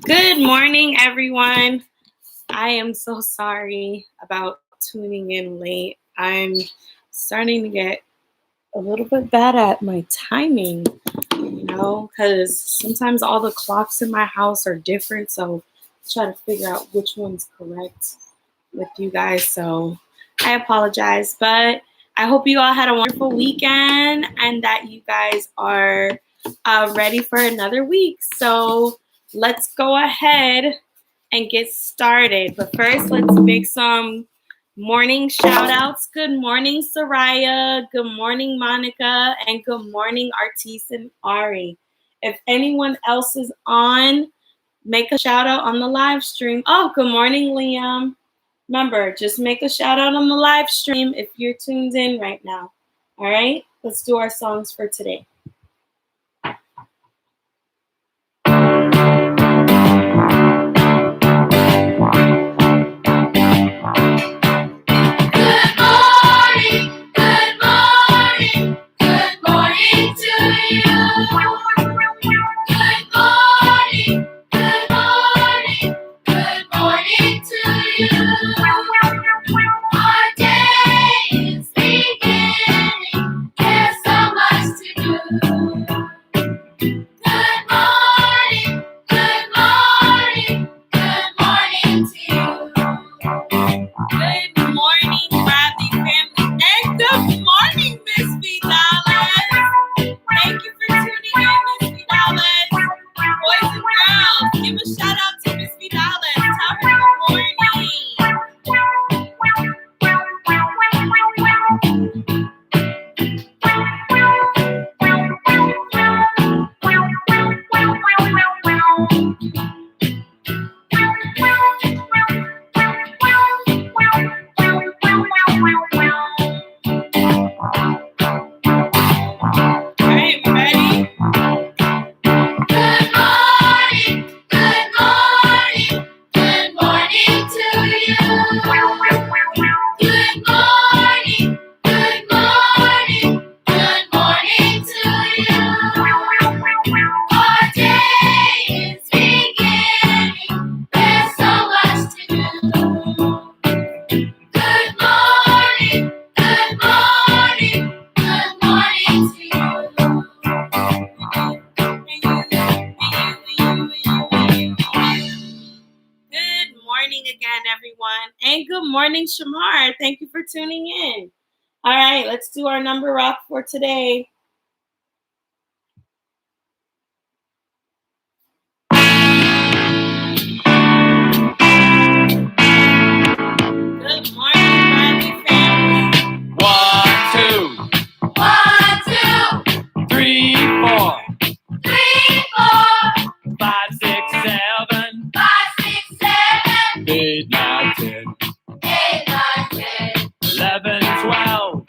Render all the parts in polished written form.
Good morning, everyone. I am so sorry about tuning in late. I'm starting to get a little bit bad at my timing, because sometimes all the clocks in my house are different. So I try to figure out which one's correct with you guys. So I apologize, but I hope you all had a wonderful weekend and that you guys are ready for another week. So let's go ahead and get started. But first, let's make some morning shout outs. Good morning, Soraya. Good morning, Monica. And good morning, Artis and Ari. If anyone else is on, make a shout out on the live stream. Oh, good morning, Liam. Remember, just make a shout out on the live stream if you're tuned in right now. All right, let's do our songs for today. Morning, Shamar. Thank you for tuning in. All right, let's do our number rock for today. Good morning, Riley family. 1, 2, 3, 4, 5, 6, 7, 8, 9, 10, 11, 12,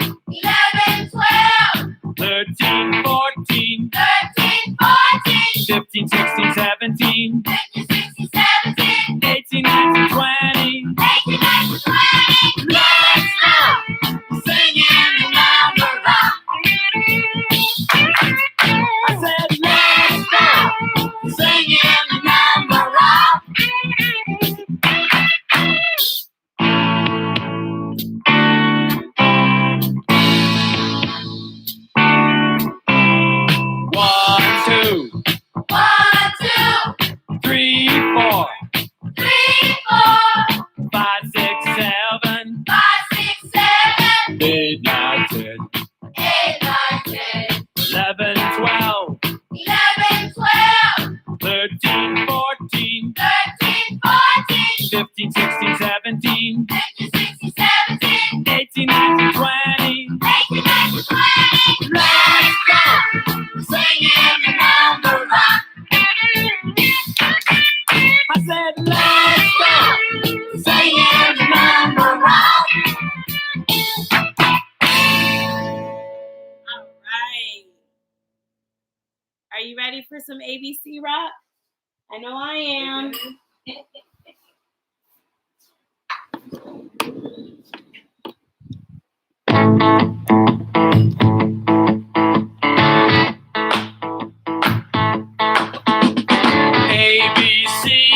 13, 14, 15, 16, 17, 18, 19, 20. Let's go! Singing the number rock. I said, let's go! Singing the number rock. One, two, 3, 4, 5, 6, 7, 8, 9, 10, 11, 12, 13, 14, 15, 16, 17, 18, 19, 20. Let's go! Singing the number rock. I said, let's go! Singing the number rock. All right. Are you ready for some ABC rock? I know I am. A, B, C,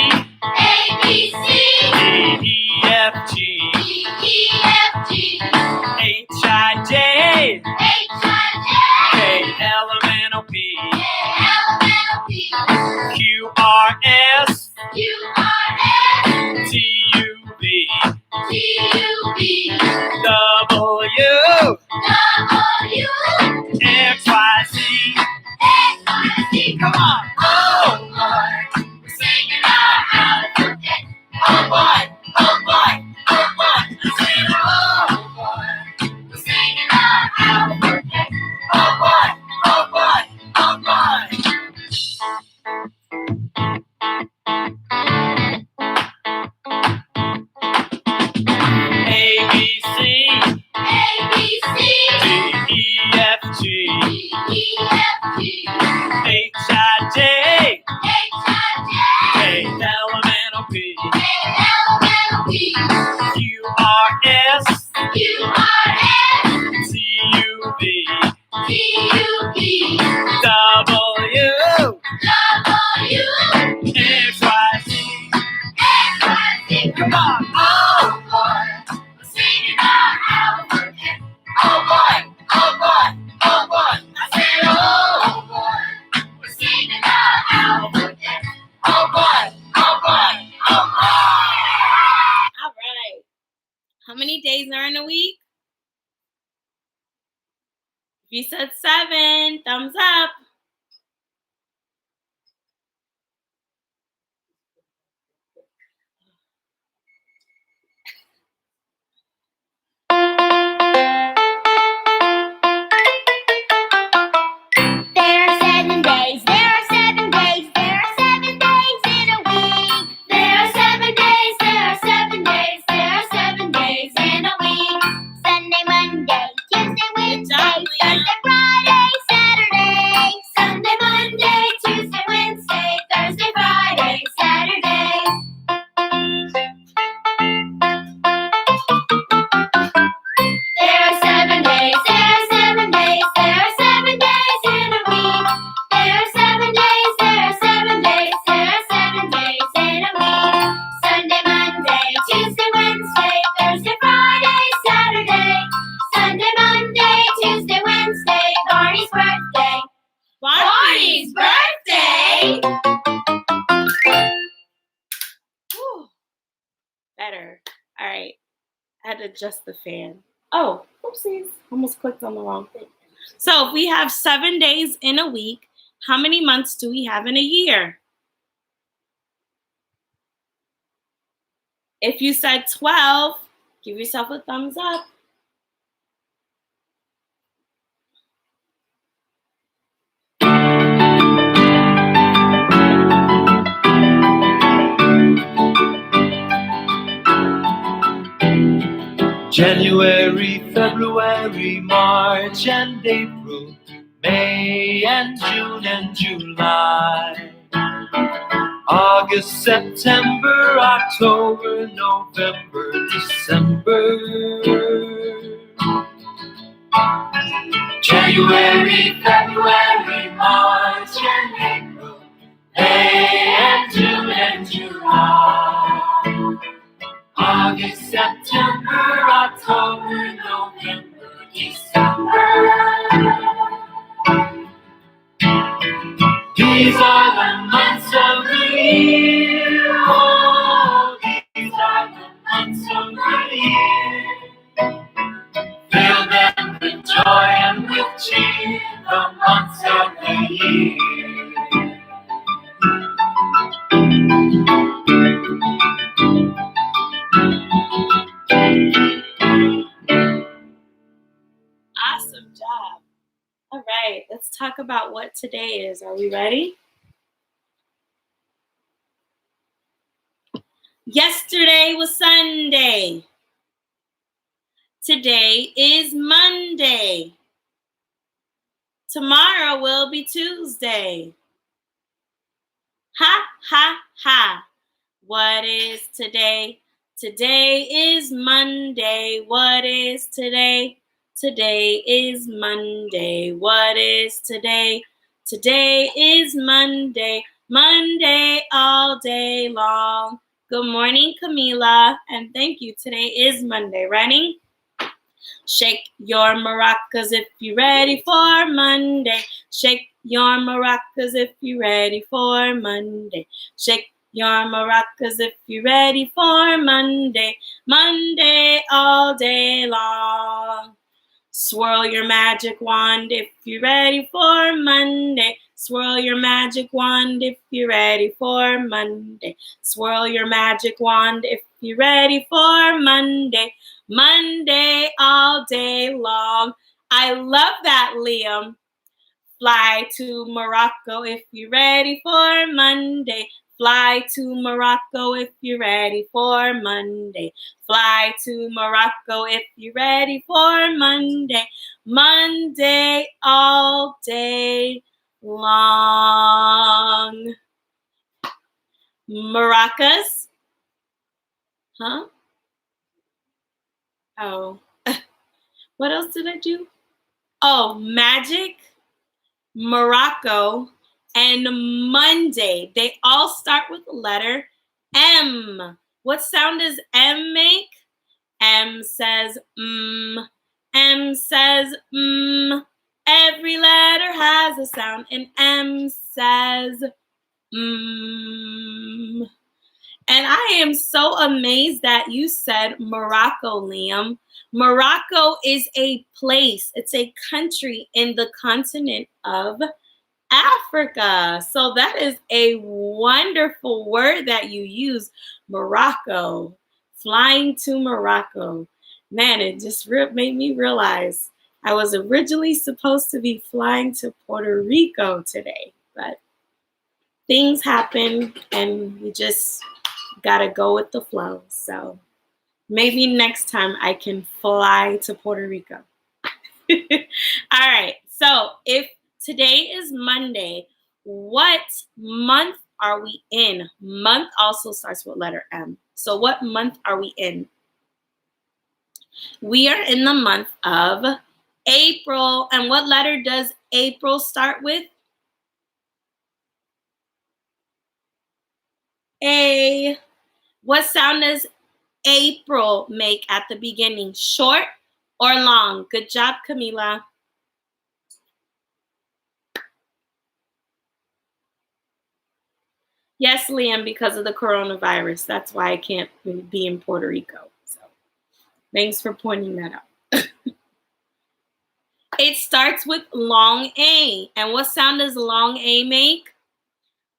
A, B, C, D, E, F, G, H, I, J, K, L, M, N, O, P, Q, R, S, T, U, V, W, X, Y, Z. Come on. Oh boy, we're singing our alphabet. Oh boy, oh boy, oh boy. I said, oh boy, we're singing our alphabet. Oh boy, oh boy, oh boy. All right. How many days are in a week? If you said 7, thumbs up. There are 7 days, there are 7 days, there are 7 days in a week. There are 7 days, there are 7 days, there are 7 days in a week. Sunday, Monday, Tuesday, Wednesday, Thursday, Friday, Saturday. Sunday, Monday, Tuesday, Wednesday, Thursday, Friday, Saturday. There are 7 days, there are 7 days, there are 7 days in a week. There are 7 days, there are 7 days, there are 7 days in a week. Sunday, Monday, Tuesday, Wednesday, Thursday, Friday, Saturday. Sunday, Monday, Tuesday, Wednesday, Barney's birthday. Barney's birthday! Whew. Better. All right. I had to adjust the fan. Oh, oopsies. Almost clicked on the wrong thing. So if we have 7 days in a week, how many months do we have in a year? If you said 12, give yourself a thumbs up. January, February, March, and April, May, and June, and July. August, September, October, November, December. January, February, March, and April, May, and June, and July. August, September, October, November, December. These are the months of the year. Oh, these are the months of the year. Fill them with joy and with cheer. The months of the year. Awesome job. All right, let's talk about what today is. Are we ready? Yesterday was Sunday. Today is Monday. Tomorrow will be Tuesday. Ha, ha, ha. What is today? Today is Monday. What is today? Today is Monday. What is today? Today is Monday. Monday all day long. Good morning, Camila, and thank you. Today is Monday. Ready? Shake your maracas if you're ready for Monday. Shake your maracas if you're ready for Monday. Shake your maracas if you're ready for Monday. Monday all day long. Swirl your magic wand if you're ready for Monday. Swirl your magic wand if you're ready for Monday. Swirl your magic wand if you're ready for Monday. Monday all day long. I love that, Liam. Fly to Morocco if you're ready for Monday. Fly to Morocco if you're ready for Monday. Fly to Morocco if you're ready for Monday. Monday all day long. Maracas? Huh? Oh. What else did I do? Oh, magic, Morocco, and Monday. They all start with the letter M. What sound does M make? M says M says Every letter has a sound, and M says And I am so amazed that you said Morocco, Liam. Morocco is a place, it's a country in the continent of Africa. So that is a wonderful word that you use, Morocco. Flying to Morocco. Man, it just made me realize I was originally supposed to be flying to Puerto Rico today, but things happen and we just gotta go with the flow. So maybe next time I can fly to Puerto Rico. All right. So if today is Monday, what month are we in? Month also starts with letter M. So what month are we in? We are in the month of April. And what letter does April start with? A. What sound does April make at the beginning? Short or long? Good job, Camila. Yes, Liam, because of the coronavirus. That's why I can't be in Puerto Rico. So thanks for pointing that out. It starts with long A. And what sound does long A make?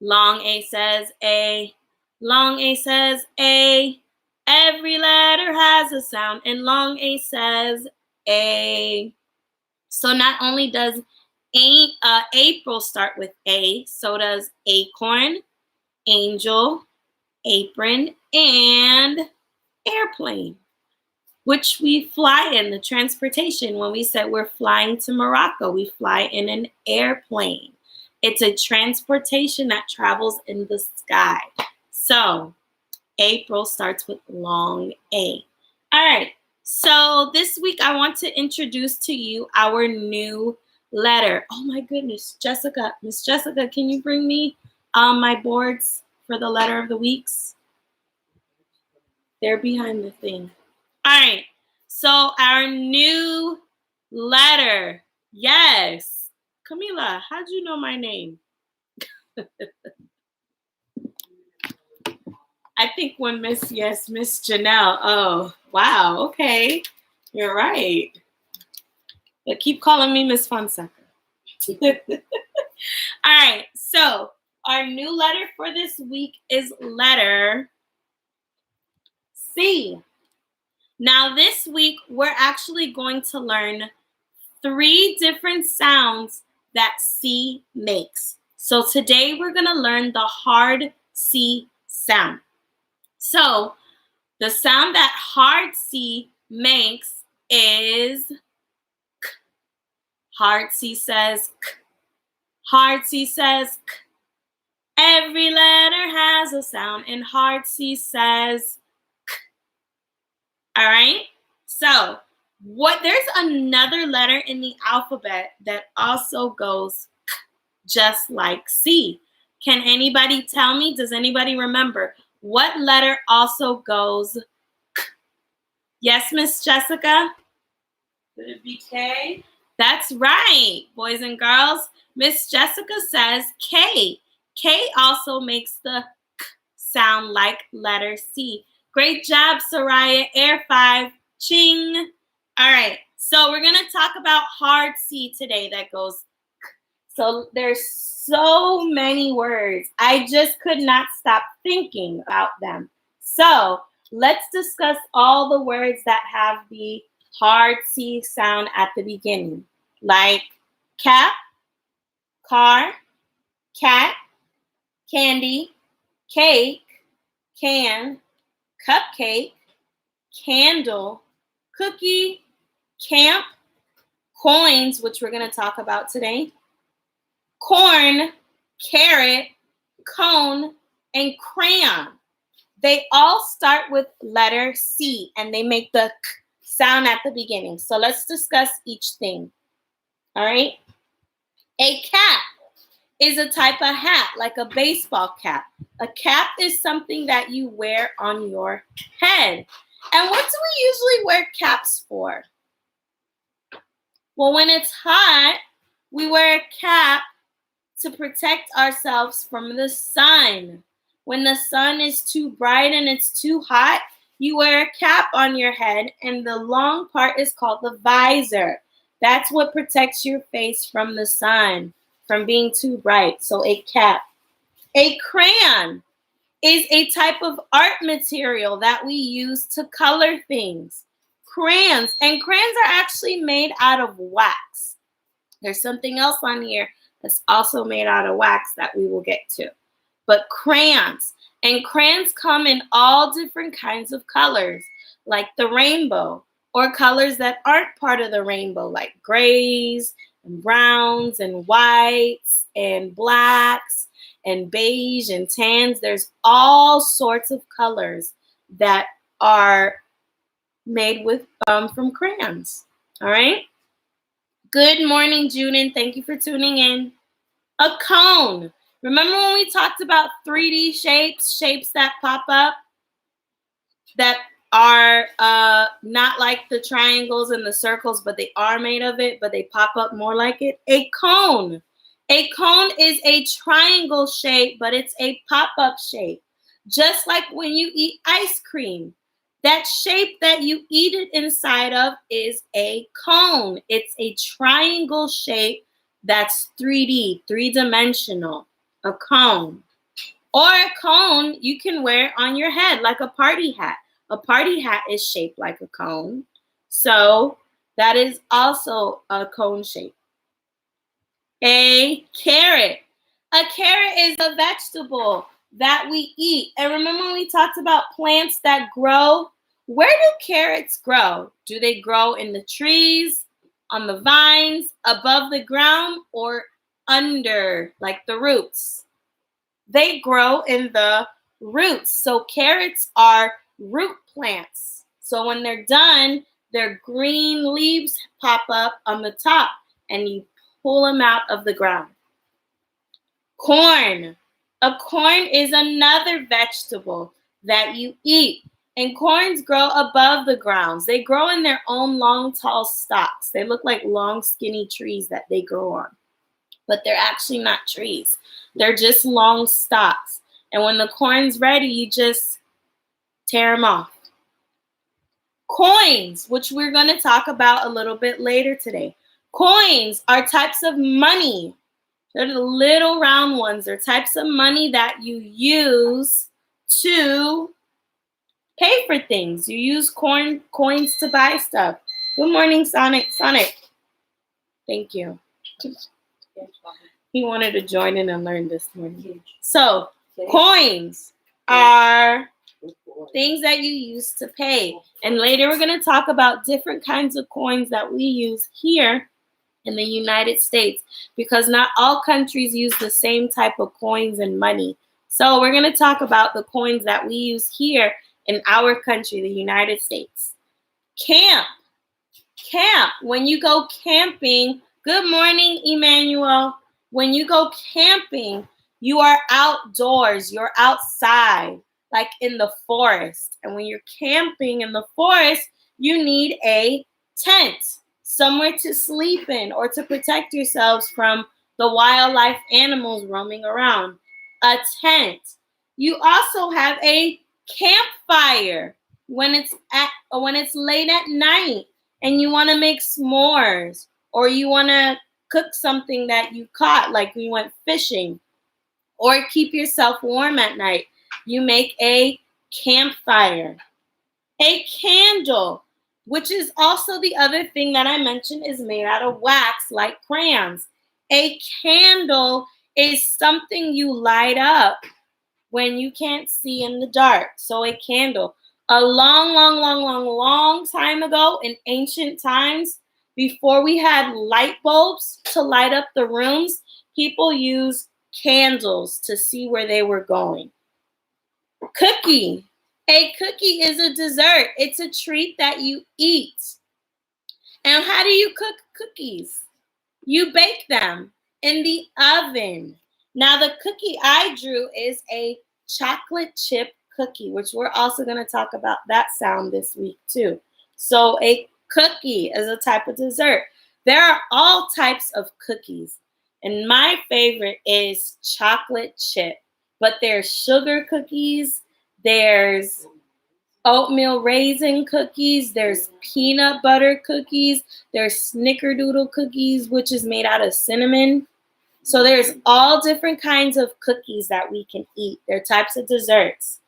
Long A says A. Long A says A. Every letter has a sound, and long A says A. So not only does April start with A, so does acorn, angel, apron, and airplane, which we fly in, the transportation. When we said we're flying to Morocco, we fly in an airplane. It's a transportation that travels in the sky. So April starts with long A. All right. So this week I want to introduce to you our new letter. Oh my goodness, Jessica. Miss Jessica, can you bring me my boards for the letter of the weeks? They're behind the thing. All right. So our new letter. Yes. Camila, how'd you know my name? I think when Miss Janelle. Oh, wow. Okay. You're right. But keep calling me Miss Fonseca. All right. So our new letter for this week is letter C. Now this week, we're actually going to learn 3 different sounds that C makes. So today we're going to learn the hard C sound. So the sound that hard C makes is K. Hard C says K. Hard C says K. Every letter has a sound, and hard C says K. All right? So there's another letter in the alphabet that also goes K, just like C. Can anybody tell me? Does anybody remember what letter also goes K? Yes, Miss Jessica? Could it be K? That's right, boys and girls. Miss Jessica says K. K also makes the K sound like letter C. Great job, Soraya. Air 5. Ching. All right, so we're going to talk about hard C today that goes K. So there's so many words. I just could not stop thinking about them. So let's discuss all the words that have the hard C sound at the beginning, like cap, car, cat, candy, cake, can, cupcake, candle, cookie, camp, coins, which we're going to talk about today, corn, carrot, cone, and crayon. They all start with letter C, and they make the k sound at the beginning. So let's discuss each thing. All right? A cap is a type of hat, like a baseball cap. A cap is something that you wear on your head. And what do we usually wear caps for? Well, when it's hot, we wear a cap to protect ourselves from the sun. When the sun is too bright and it's too hot, you wear a cap on your head, and the long part is called the visor. That's what protects your face from the sun, from being too bright. So a cap. A crayon is a type of art material that we use to color things. Crayons. And crayons are actually made out of wax. There's something else on here that's also made out of wax that we will get to. But crayons. And crayons come in all different kinds of colors, like the rainbow, or colors that aren't part of the rainbow, like grays and browns and whites and blacks and beige and tans. There's all sorts of colors that are made with from crayons. All right. Good morning, Junin. Thank you for tuning in. A cone. Remember when we talked about 3D shapes that pop up that are not like the triangles and the circles, but they are made of it, but they pop up more like it? A cone. A cone is a triangle shape, but it's a pop-up shape. Just like when you eat ice cream, that shape that you eat it inside of is a cone. It's a triangle shape that's 3D, three-dimensional, a cone. Or a cone you can wear on your head like a party hat. A party hat is shaped like a cone. So that is also a cone shape. A carrot. A carrot is a vegetable that we eat. And remember when we talked about plants that grow? Where do carrots grow? Do they grow in the trees, on the vines, above the ground, or under, like the roots? They grow in the roots. So carrots are root plants. So when they're done, their green leaves pop up on the top, and you pull them out of the ground. Corn. A corn is another vegetable that you eat. And corns grow above the grounds. They grow in their own long, tall stalks. They look like long, skinny trees that they grow on. But they're actually not trees. They're just long stalks. And when the corn's ready, you just tear them off. Coins, which we're going to talk about a little bit later today. Coins are types of money. They're the little round ones. They're types of money that you use to pay for things. You use coins to buy stuff. Good morning, Sonic. Thank you. He wanted to join in and learn this morning. So, coins are things that you use to pay. And later we're going to talk about different kinds of coins that we use here in the United States, because not all countries use the same type of coins and money. So we're going to talk about the coins that we use here in our country, the United States. Camp. When you go camping, good morning, Emmanuel. When you go camping, you are outdoors. You're outside, like in the forest. And when you're camping in the forest, you need a tent, somewhere to sleep in or to protect yourselves from the wildlife animals roaming around. A tent. You also have a campfire when it's late at night and you want to make s'mores, or you want to cook something that you caught, like we went fishing, or keep yourself warm at night. You make a campfire. A candle, which is also the other thing that I mentioned, is made out of wax like crayons. A candle is something you light up when you can't see in the dark. So a candle. A long time ago in ancient times, before we had light bulbs to light up the rooms, people used candles to see where they were going. Cookie. A cookie is a dessert. It's a treat that you eat. And how do you cook cookies? You bake them in the oven. Now, the cookie I drew is a chocolate chip cookie, which we're also going to talk about that sound this week too. So a cookie is a type of dessert. There are all types of cookies, and my favorite is chocolate chip. But there's sugar cookies, there's oatmeal raisin cookies, there's peanut butter cookies, there's snickerdoodle cookies, which is made out of cinnamon. So there's all different kinds of cookies that we can eat. They're types of desserts.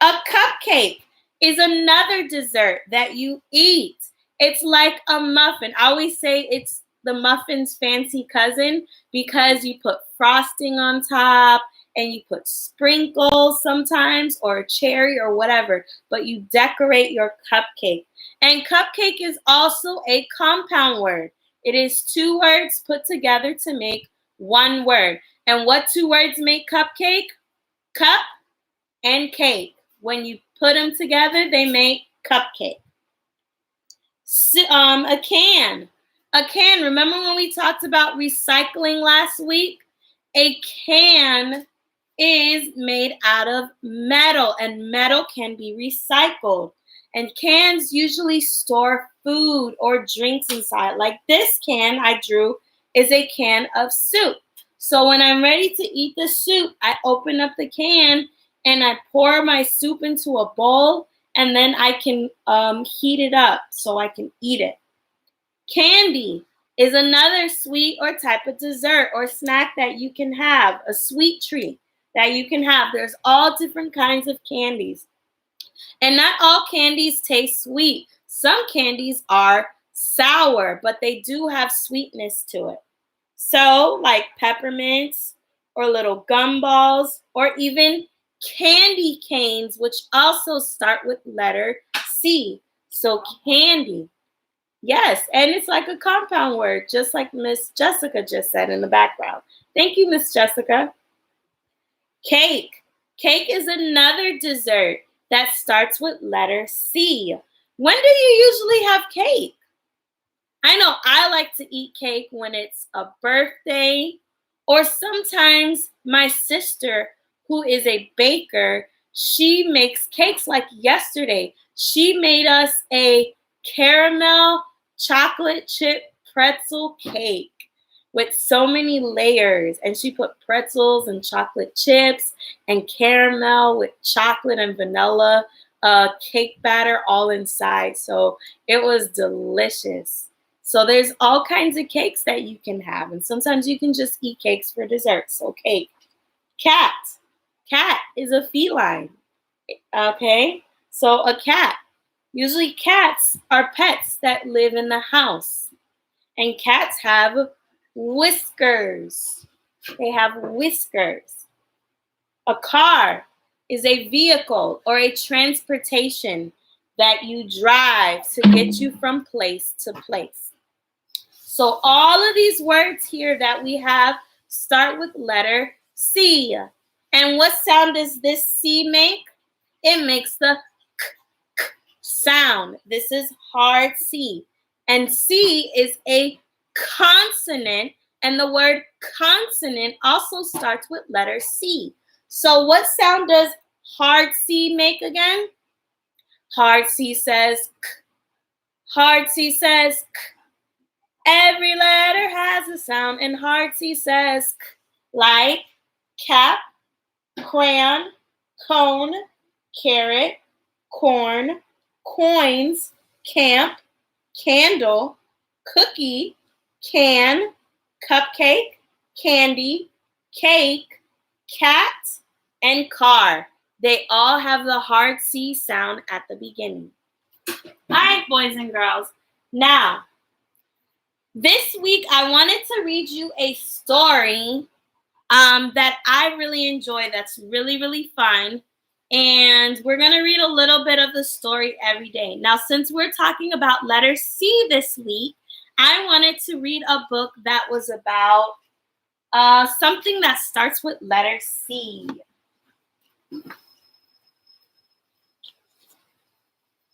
A cupcake is another dessert that you eat. It's like a muffin. I always say it's the muffin's fancy cousin because you put frosting on top and you put sprinkles sometimes or a cherry or whatever, but you decorate your cupcake. And cupcake is also a compound word. It is two words put together to make one word. And what two words make cupcake? Cup and cake. When you put them together, they make cupcake. A can. A can. Remember when we talked about recycling last week? A can is made out of metal, and metal can be recycled. And cans usually store food or drinks inside. Like this can I drew is a can of soup. So when I'm ready to eat the soup, I open up the can and I pour my soup into a bowl, and then I can heat it up so I can eat it. Candy is another sweet or type of dessert or snack that you can have, a sweet treat that you can have. There's all different kinds of candies. And not all candies taste sweet. Some candies are sour, but they do have sweetness to it. So, like peppermints or little gumballs or even candy canes, which also start with letter C. So, candy. Yes, and it's like a compound word, just like Miss Jessica just said in the background. Thank you, Miss Jessica. Cake. Cake is another dessert that starts with letter C. When do you usually have cake? I know I like to eat cake when it's a birthday, or sometimes my sister, who is a baker, she makes cakes. Like yesterday. She made us a caramel chocolate chip pretzel cake with so many layers, and she put pretzels and chocolate chips and caramel with chocolate and vanilla cake batter all inside. So it was delicious. So there's all kinds of cakes that you can have, and sometimes you can just eat cakes for dessert. So cake. Cat. Cat is a feline. Okay, so a cat. Usually cats are pets that live in the house, and cats have whiskers. They have whiskers. A car is a vehicle or a transportation that you drive to get you from place to place. So all of these words here that we have start with letter C. And what sound does this C make? It makes the k sound. This is hard C. And C is a consonant, and the word consonant also starts with letter C. So what sound does hard C make again? Hard C says k. Hard C says k. Every letter has a sound, and hard C says k, like cap, crayon, cone, carrot, corn, coins, camp, candle, cookie, can, cupcake, candy, cake, cat, and car. They all have the hard C sound at the beginning. All right, boys and girls. Now, This week, I wanted to read you a story that I really enjoy, that's really, really fun. And we're going to read a little bit of the story every day. Now, since we're talking about letter C this week, I wanted to read a book that was about something that starts with letter C.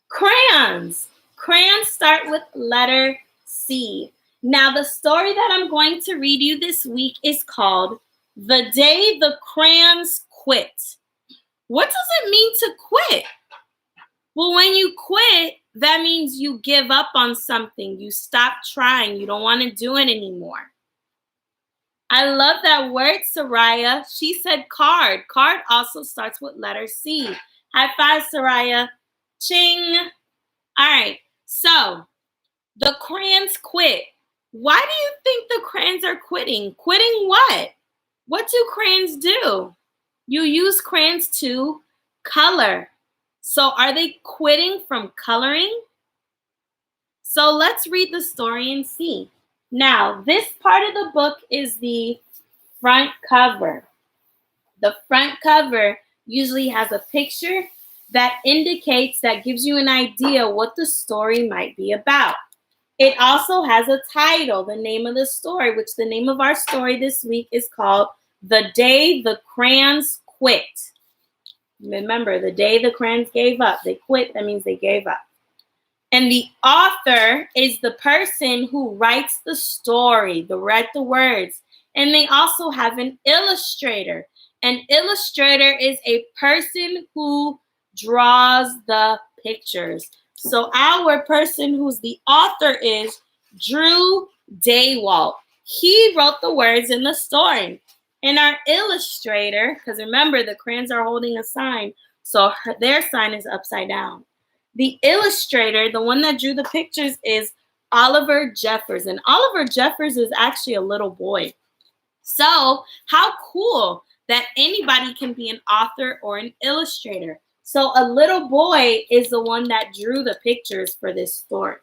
Crayons. Crayons start with letter C. Now, the story that I'm going to read you this week is called The Day the Crayons Quit. What does it mean to quit? Well, when you quit, that means you give up on something. You stop trying. You don't want to do it anymore. I love that word, Soraya. She said card. Card also starts with letter C. High five, Soraya. Ching. All right. So, the crayons quit. Why do you think the crayons are quitting? Quitting what? What do crayons do? You use crayons to color. So are they quitting from coloring? So let's read the story and see. Now, this part of the book is the front cover. The front cover usually has a picture that gives you an idea what the story might be about. It also has a title, the name of the story, which the name of our story this week is called The Day the Crayons Quit. Remember, the day the crayons gave up. They quit, that means they gave up. And the author is the person who writes the story, write the words. And they also have an illustrator. An illustrator is a person who draws the pictures. So our person who's the author is Drew Daywalt. He wrote the words in the story. And our illustrator, because remember, the crayons are holding a sign, so their sign is upside down. The illustrator, the one that drew the pictures, is Oliver Jeffers. And Oliver Jeffers is actually a little boy. So how cool that anybody can be an author or an illustrator. So a little boy is the one that drew the pictures for this story.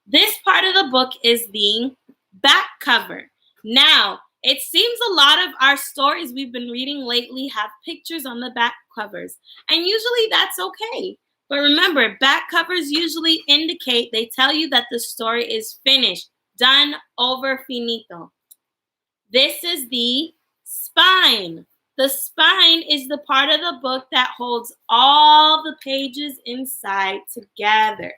This part of the book is the back cover. Now, it seems a lot of our stories we've been reading lately have pictures on the back covers. And usually that's okay. But remember, back covers usually indicate, they tell you that the story is finished, done, over, finito. This is the spine. The spine is the part of the book that holds all the pages inside together.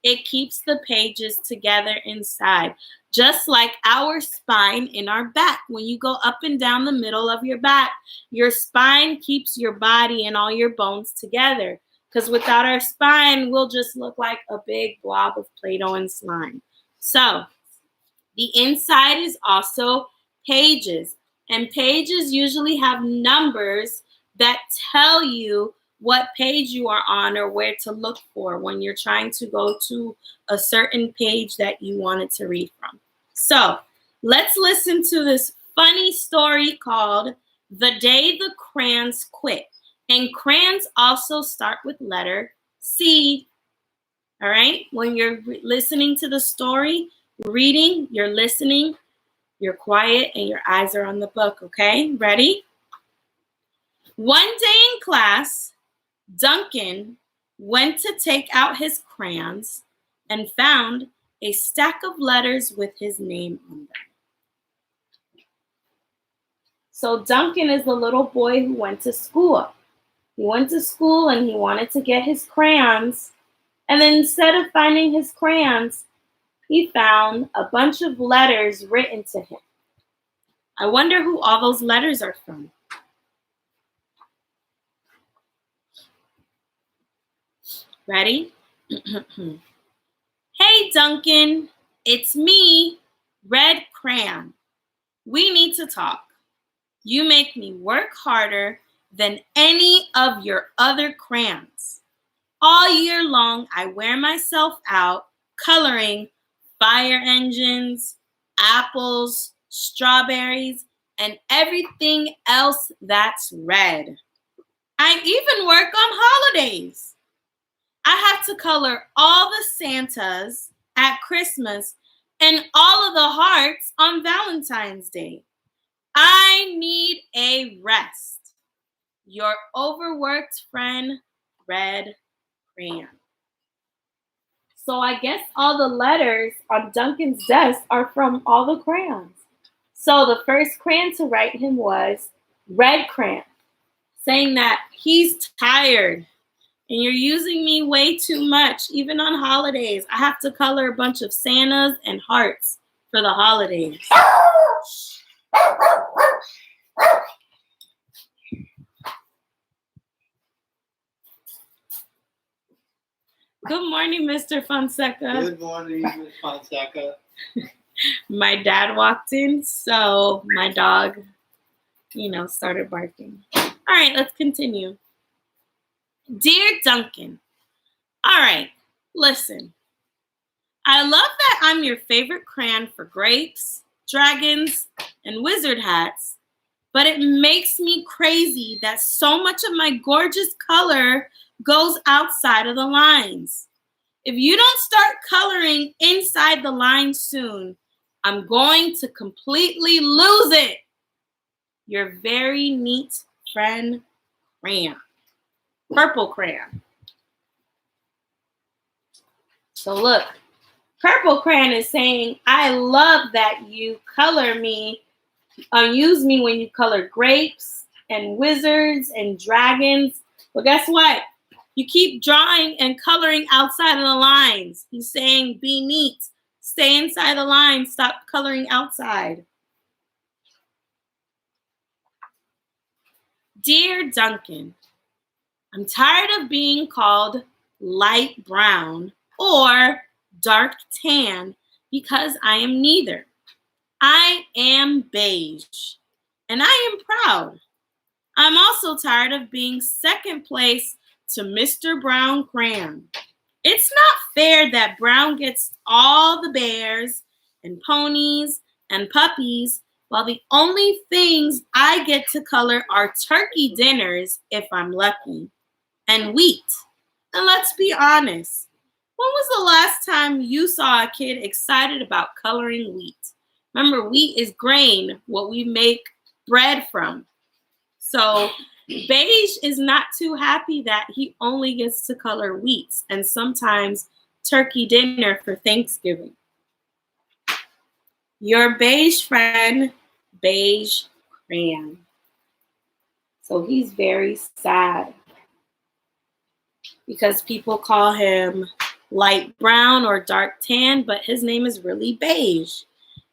It keeps the pages together inside, just like our spine in our back. When you go up and down the middle of your back, your spine keeps your body and all your bones together. Because without our spine, we'll just look like a big blob of Play-Doh and slime. So, the inside is also pages. And pages usually have numbers that tell you what page you are on or where to look for when you're trying to go to a certain page that you wanted to read from. So, let's listen to this funny story called The Day the Crayons Quit. And crayons also start with letter C. All right? When you're listening to the story, reading, you're listening, you're quiet, and your eyes are on the book, okay? Ready? One day in class, Duncan went to take out his crayons and found a stack of letters with his name on them. So Duncan is the little boy who went to school. He went to school and he wanted to get his crayons. And then instead of finding his crayons, he found a bunch of letters written to him. I wonder who all those letters are from. Ready? Hey, Duncan, it's me, Red Crayon. We need to talk. You make me work harder than any of your other crayons. All year long, I wear myself out coloring fire engines, apples, strawberries, and everything else that's red. I even work on holidays. I have to color all the Santas at Christmas and all of the hearts on Valentine's Day. I need a rest. Your overworked friend, Red Crayon. So I guess all the letters on Duncan's desk are from all the crayons. So the first crayon to write him was Red Crayon, saying that he's tired and you're using me way too much, even on holidays. I have to color a bunch of Santas and hearts for the holidays. Good morning, Mr. Fonseca. Good morning, Ms. Fonseca. My dad walked in, so my dog, started barking. All right, let's continue. Dear Duncan, all right, listen. I love that I'm your favorite crayon for grapes, dragons, and wizard hats, but it makes me crazy that so much of my gorgeous color goes outside of the lines. If you don't start coloring inside the lines soon, I'm going to completely lose it. Your very neat friend, Crayon. Purple Crayon. So look, Purple Crayon is saying, I love that you use me when you color grapes and wizards and dragons. But guess what? You keep drawing and coloring outside of the lines. He's saying, be neat. Stay inside the lines. Stop coloring outside. Dear Duncan, I'm tired of being called light brown or dark tan because I am neither. I am beige, and I am proud. I'm also tired of being second place to Mr. Brown Crayon. It's not fair that Brown gets all the bears and ponies and puppies, while the only things I get to color are turkey dinners, if I'm lucky, and wheat. And let's be honest, when was the last time you saw a kid excited about coloring wheat? Remember, wheat is grain, what we make bread from. So beige is not too happy that he only gets to color wheats and sometimes turkey dinner for Thanksgiving. Your beige friend, Beige Crayon. So he's very sad because people call him light brown or dark tan, but his name is really beige.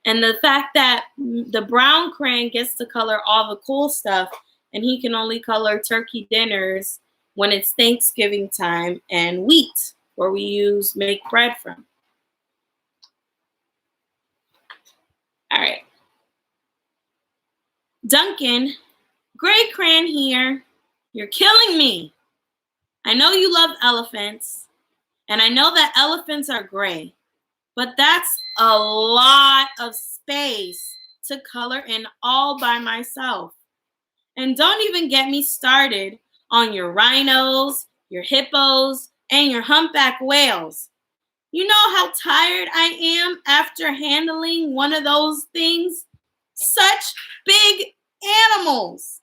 And the fact that the brown crayon gets to color all the cool stuff and he can only color turkey dinners when it's Thanksgiving time and wheat, where we make bread from. All right. Duncan, Gray Crayon here. You're killing me. I know you love elephants, and I know that elephants are gray, but that's a lot of space to color in all by myself. And don't even get me started on your rhinos, your hippos, and your humpback whales. You know how tired I am after handling one of those things? Such big animals.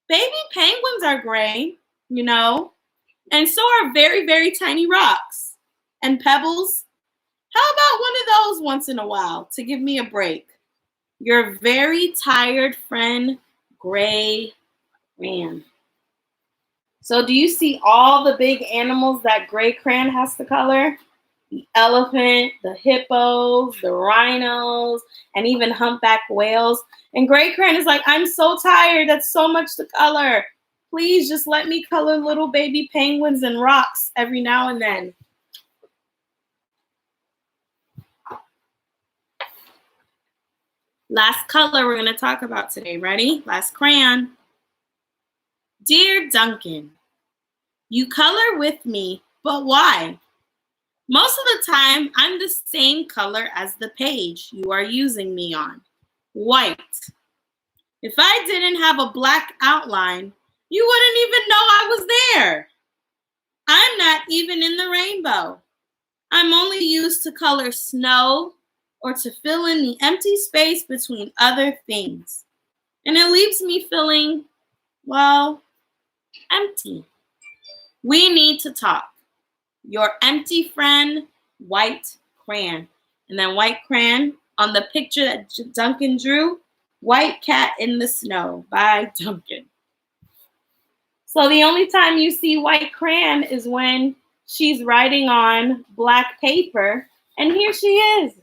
Baby penguins are gray, and so are very, very tiny rocks and pebbles. How about one of those once in a while to give me a break? Your very tired friend, Gray Crayon. So do you see all the big animals that Gray Crayon has to color? The elephant, the hippos, the rhinos, and even humpback whales. And Gray Crayon is like, I'm so tired. That's so much to color. Please just let me color little baby penguins and rocks every now and then. Last color we're going to talk about today. Ready? Last crayon. Dear Duncan, you color with me, but why? Most of the time, I'm the same color as the page you are using me on, white. If I didn't have a black outline, you wouldn't even know I was there. I'm not even in the rainbow. I'm only used to color snow or to fill in the empty space between other things. And it leaves me feeling, well, empty. We need to talk. Your empty friend, White Crayon. And then White Crayon on the picture that Duncan drew, White Cat in the Snow by Duncan. So the only time you see White Crayon is when she's writing on black paper, and here she is.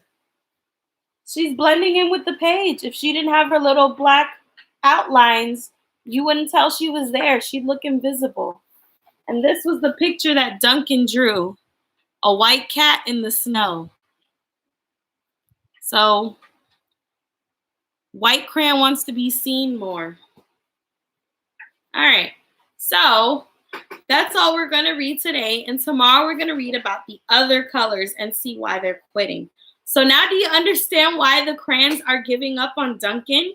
She's blending in with the page. If she didn't have her little black outlines, you wouldn't tell she was there. She'd look invisible. And this was the picture that Duncan drew, a white cat in the snow. So White Crayon wants to be seen more. All right, so that's all we're going to read today. And tomorrow we're going to read about the other colors and see why they're quitting. So now do you understand why the crayons are giving up on Duncan?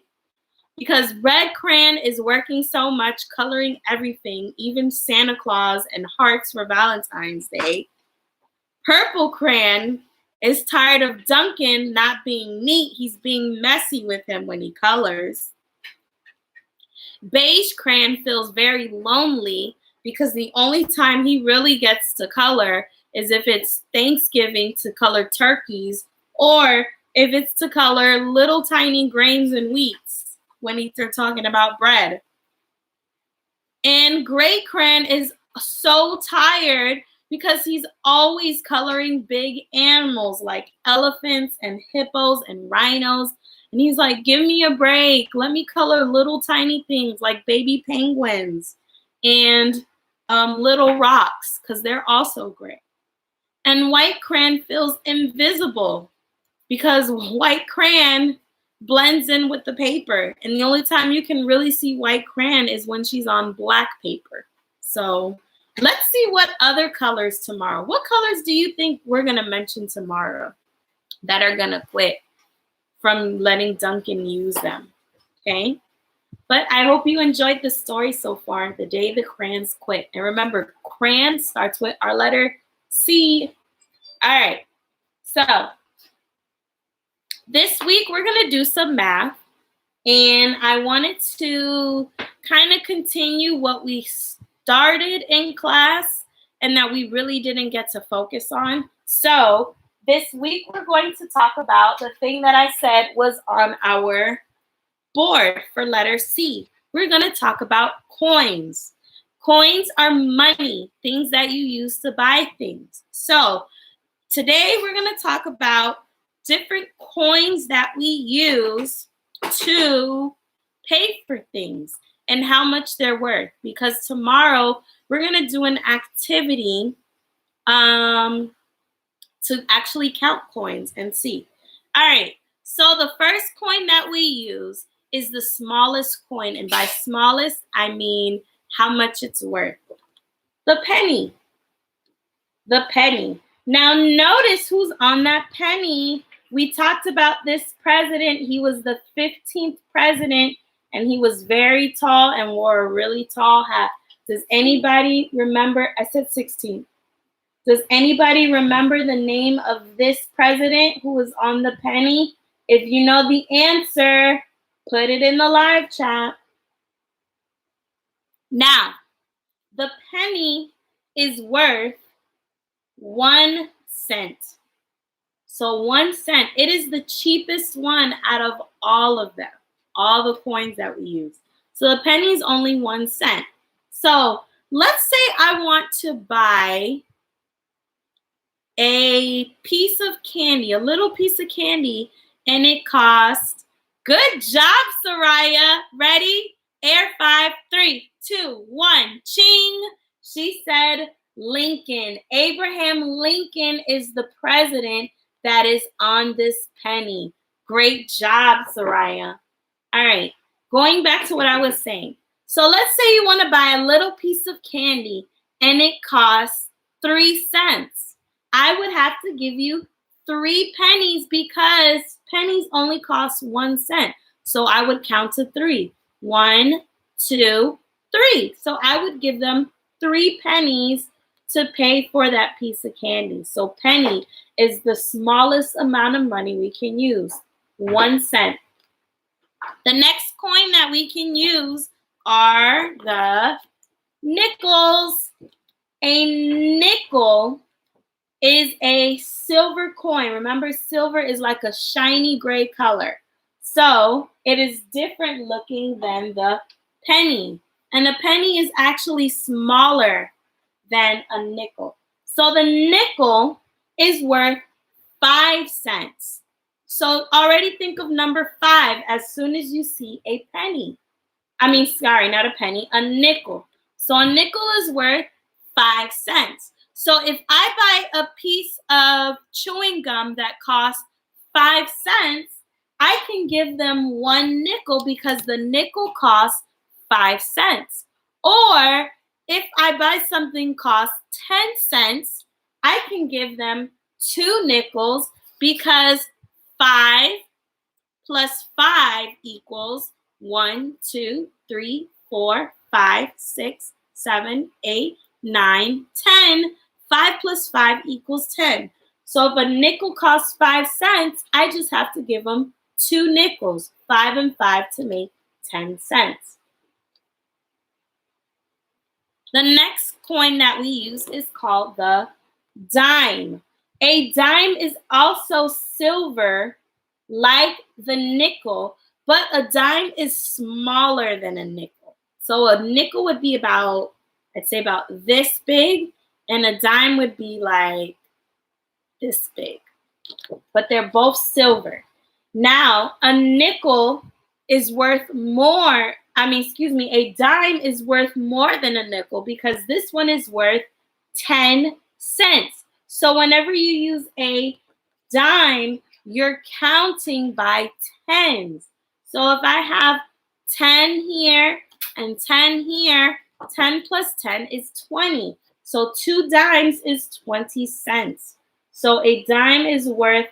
Because Red Crayon is working so much, coloring everything, even Santa Claus and hearts for Valentine's Day. Purple Crayon is tired of Duncan not being neat. He's being messy with him when he colors. Beige Crayon feels very lonely because the only time he really gets to color is if it's Thanksgiving to color turkeys, or if it's to color little tiny grains and wheats when they're talking about bread. And Gray Crayon is so tired because he's always coloring big animals like elephants and hippos and rhinos. And he's like, give me a break. Let me color little tiny things like baby penguins and little rocks, because they're also gray. And White Crayon feels invisible because White Crayon blends in with the paper. And the only time you can really see White Crayon is when she's on black paper. So let's see what other colors tomorrow. What colors do you think we're going to mention tomorrow that are going to quit from letting Duncan use them? Okay? But I hope you enjoyed the story so far, The Day the Crayons Quit. And remember, crayon starts with our letter C. All right. So this week we're going to do some math. And I wanted to kind of continue what we started in class and that we really didn't get to focus on. So this week we're going to talk about the thing that I said was on our board for letter C. We're going to talk about coins. Coins are money, things that you use to buy things. So today we're going to talk about different coins that we use to pay for things and how much they're worth, because tomorrow we're going to do an activity to actually count coins and see. All right, so the first coin that we use is the smallest coin, and by smallest I mean how much it's worth. The penny. The penny. Now notice who's on that penny. We talked about this president. He was the 15th president, and he was very tall and wore a really tall hat. Does anybody remember? I said 16th. Does anybody remember the name of this president who was on the penny? If you know the answer, put it in the live chat. Now, the penny is worth 1 cent. So 1 cent, it is the cheapest one out of all of them, all the coins that we use. So the penny is only 1 cent. So let's say I want to buy a piece of candy, a little piece of candy, and it costs, good job, Soraya. Ready? Air 5, 3, 2, 1, ching. She said Lincoln. Abraham Lincoln is the president that is on this penny. Great job, Soraya. All right, going back to what I was saying. So let's say you want to buy a little piece of candy and it costs 3 cents. I would have to give you 3 pennies because pennies only cost 1 cent. So I would count to 3. 1, 2, 3. So I would give them 3 pennies to pay for that piece of candy. So penny is the smallest amount of money we can use, 1 cent. The next coin that we can use are the nickels. A nickel is a silver coin. Remember, silver is like a shiny gray color. So it is different looking than the penny. And a penny is actually smaller than a nickel. So the nickel is worth 5 cents. So already think of number 5 as soon as you see a penny. Sorry, not a penny, a nickel. So a nickel is worth 5 cents. So if I buy a piece of chewing gum that costs 5 cents, I can give them 1 nickel because the nickel costs 5 cents. Or if I buy something costs 10 cents, I can give them 2 nickels because 5 plus 5 equals 1, 2, 3, 4, 5, 6, 7, 8, 9, 10. 5 plus 5 equals 10. So if a nickel costs 5 cents, I just have to give them 2 nickels, 5 and 5 to make 10 cents. The next coin that we use is called the dime. A dime is also silver like the nickel, but a dime is smaller than a nickel. So a nickel would be about, I'd say about this big, and a dime would be like this big. But they're both silver. Now, a nickel is worth more. A dime is worth more than a nickel because this one is worth 10 cents. So whenever you use a dime, you're counting by tens. So if I have 10 here and 10 here, 10 plus 10 is 20. So 2 dimes is 20 cents. So a dime is worth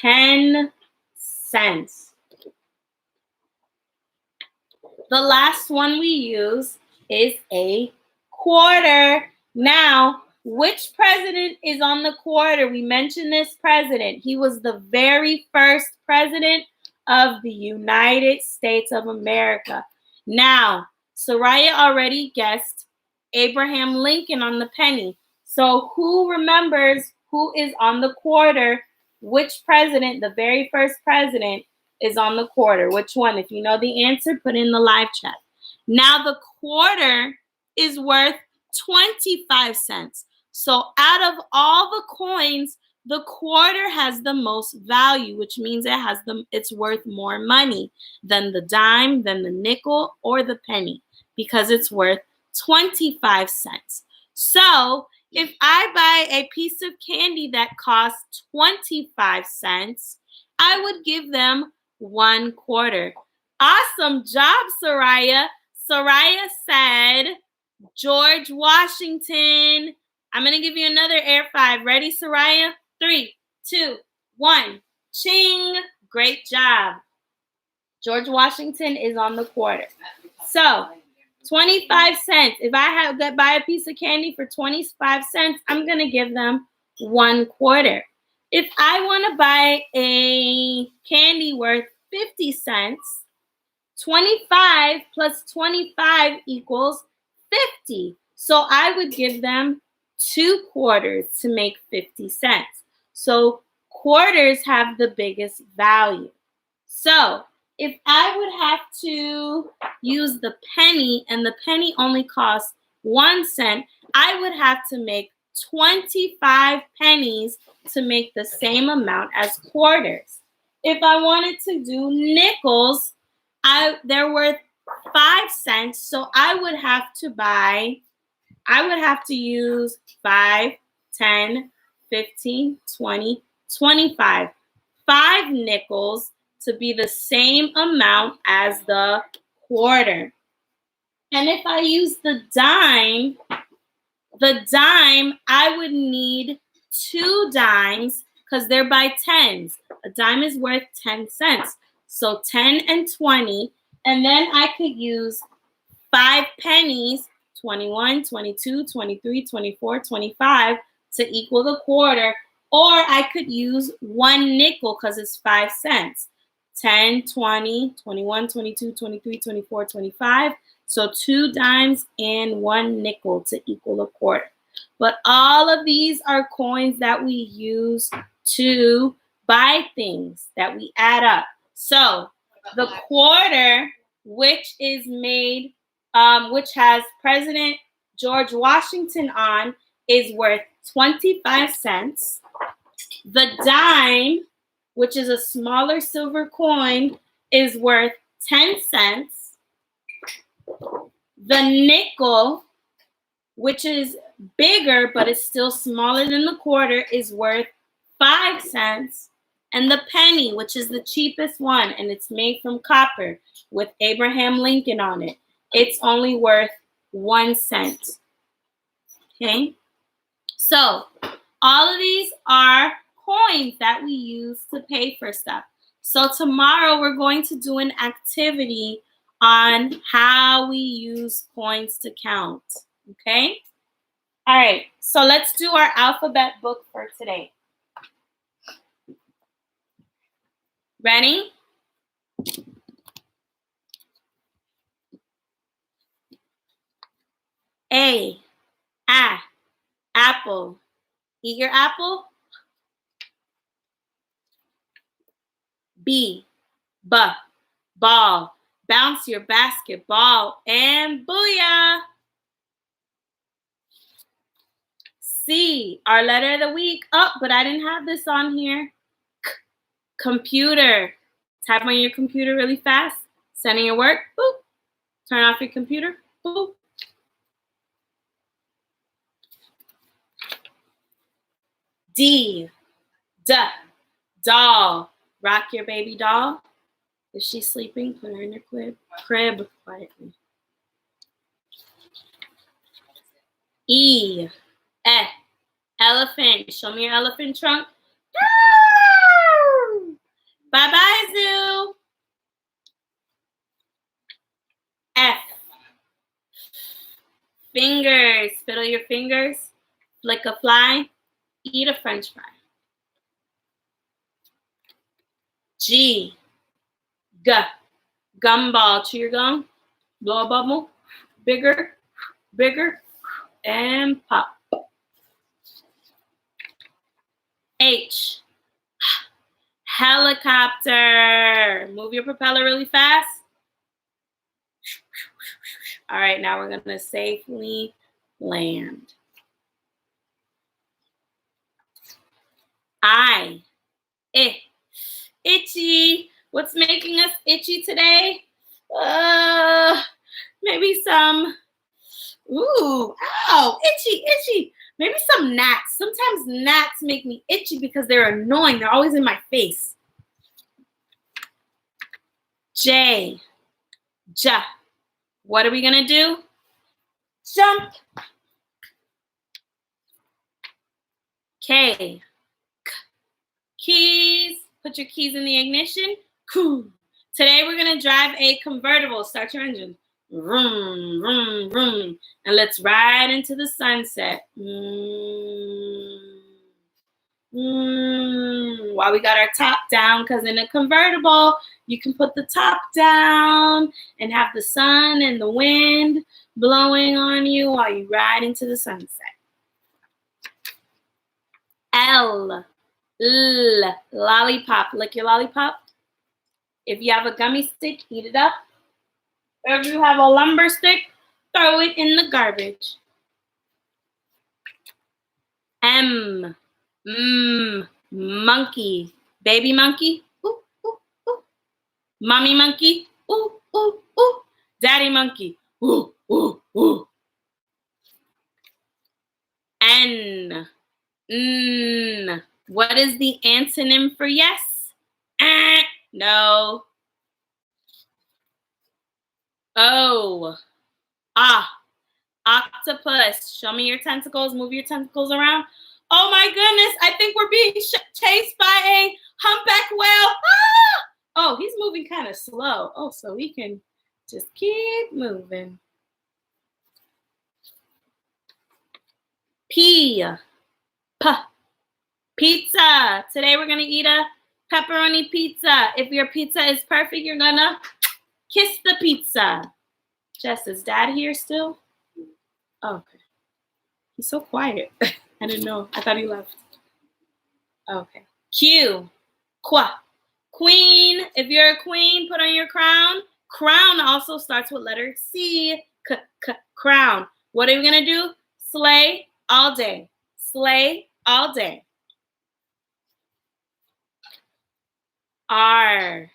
10 cents. The last one we use is a quarter. Now, which president is on the quarter? We mentioned this president. He was the very first president of the United States of America. Now, Soraya already guessed Abraham Lincoln on the penny. So who remembers who is on the quarter? Which president, the very first president, is on the quarter? Which one? If you know the answer, put in the live chat. Now the quarter is worth 25 cents. So out of all the coins, the quarter has the most value, which means it's worth more money than the dime, than the nickel, or the penny, because it's worth 25 cents. So if I buy a piece of candy that costs 25 cents, I would give them 1 quarter. Awesome job, Soraya. Soraya said George Washington. I'm going to give you another air 5. Ready, Soraya? 3, 2, 1. Ching. Great job. George Washington is on the quarter. So 25 cents. If I have to buy a piece of candy for 25 cents, I'm going to give them 1 quarter. If I want to buy a candy worth 50 cents, 25 plus 25 equals 50. So I would give them 2 quarters to make 50 cents. So quarters have the biggest value. So if I would have to use the penny and the penny only costs 1 cent, I would have to make 25 pennies to make the same amount as quarters. If I wanted to do nickels, they're worth 5 cents, so I would have to use 5, 10, 15, 20, 25. 5 nickels to be the same amount as the quarter. And if I use the dime, I would need 2 dimes because they're by tens. A dime is worth 10 cents. So 10 and 20. And then I could use 5 pennies, 21, 22, 23, 24, 25 to equal the quarter. Or I could use 1 nickel because it's 5 cents. 10, 20, 21, 22, 23, 24, 25. So 2 dimes and 1 nickel to equal a quarter. But all of these are coins that we use to buy things that we add up. So the quarter, which is made, which has President George Washington on, is worth 25 cents. The dime, which is a smaller silver coin, is worth 10 cents. The nickel, which is bigger but is still smaller than the quarter, is worth 5 cents. And the penny, which is the cheapest one, and it's made from copper with Abraham Lincoln on it, it's only worth 1 cent. Okay? So all of these are coins that we use to pay for stuff. So tomorrow we're going to do an activity on how we use coins to count. Okay? All right, so let's do our alphabet book for today. Ready? A, apple. Eat your apple. B, ball. Bounce your basketball and booyah. C, our letter of the week. Oh, but I didn't have this on here. Computer. Type on your computer really fast. Sending your work. Boop. Turn off your computer. Boop. D, doll. Rock your baby doll. Is she sleeping? Put her in her crib quietly. E, elephant. Show me your elephant trunk. Bye-bye, zoo. F, fingers. Fiddle your fingers. Flick a fly. Eat a French fry. G, gumball. Chew your gum. Blow a bubble. Bigger, and pop. H, helicopter. Move your propeller really fast. All right, now we're gonna safely land. I, itchy. What's making us itchy today? Maybe some, ow, itchy. Maybe some gnats. Sometimes gnats make me itchy because they're annoying. They're always in my face. J, what are we gonna do? Jump. K, keys. Put your keys in the ignition. Today we're gonna drive a convertible. Start your engine. Vroom, vroom, vroom. And let's ride into the sunset. While we got our top down, because in a convertible, you can put the top down and have the sun and the wind blowing on you while you ride into the sunset. L, lollipop. Lick your lollipop. If you have a gummy stick, eat it up. If you have a lumber stick, throw it in the garbage. M, monkey. Baby monkey. Ooh, ooh, ooh. Mommy monkey. Ooh, ooh, ooh. Daddy monkey. Ooh, ooh, ooh. N, what is the antonym for yes? No. O, octopus. Show me your tentacles. Move your tentacles around. Oh my goodness, I think we're being chased by a humpback whale. Oh, he's moving kind of slow. Oh, so we can just keep moving. P. Pizza. Today we're going to eat a pepperoni pizza. If your pizza is perfect, you're going to kiss the pizza. Jess, is Dad here still? Oh, okay. He's so quiet. I didn't know. I thought he left. Okay. Q. Queen. If you're a queen, put on your crown. Crown also starts with letter C. Crown. What are we going to do? Slay all day. Slay all day. R.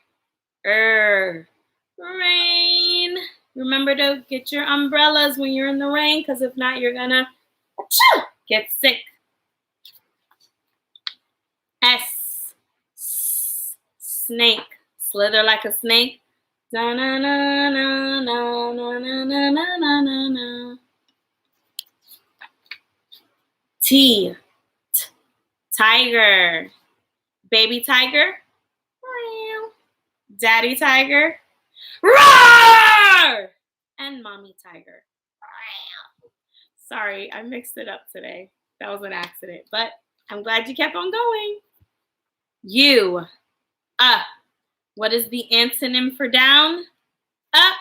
Rain. Remember to get your umbrellas when you're in the rain, because if not, you're going to get sick. S. Snake. Slither like a snake. Da na na na na na na na na na na. T. Tiger. Baby tiger. Daddy tiger. Roar! And mommy tiger. Sorry, I mixed it up today. That was an accident, but I'm glad you kept on going. U. What is the antonym for down? Up.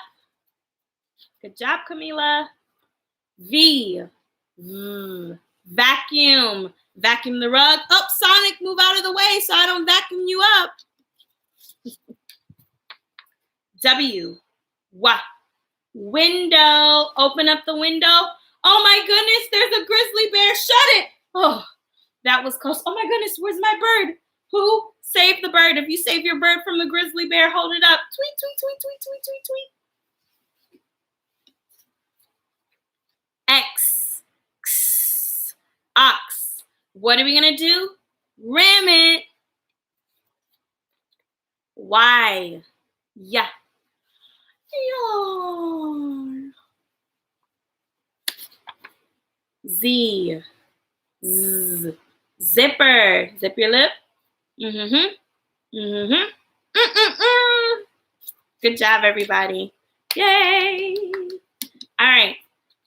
Good job, Camila. V. Vacuum. Vacuum the rug. Oh, Sonic, move out of the way so I don't vacuum you up. W. Window. Open up the window. Oh my goodness, there's a grizzly bear. Shut it. Oh, that was close. Oh my goodness, where's my bird? Who saved the bird? If you save your bird from the grizzly bear, hold it up. Tweet, tweet, tweet, tweet, tweet, tweet, tweet. X. Ox. What are we going to do? Ram it. Y. Yeah. Z. Zipper. Zip your lip. Good job, everybody. Yay. All right.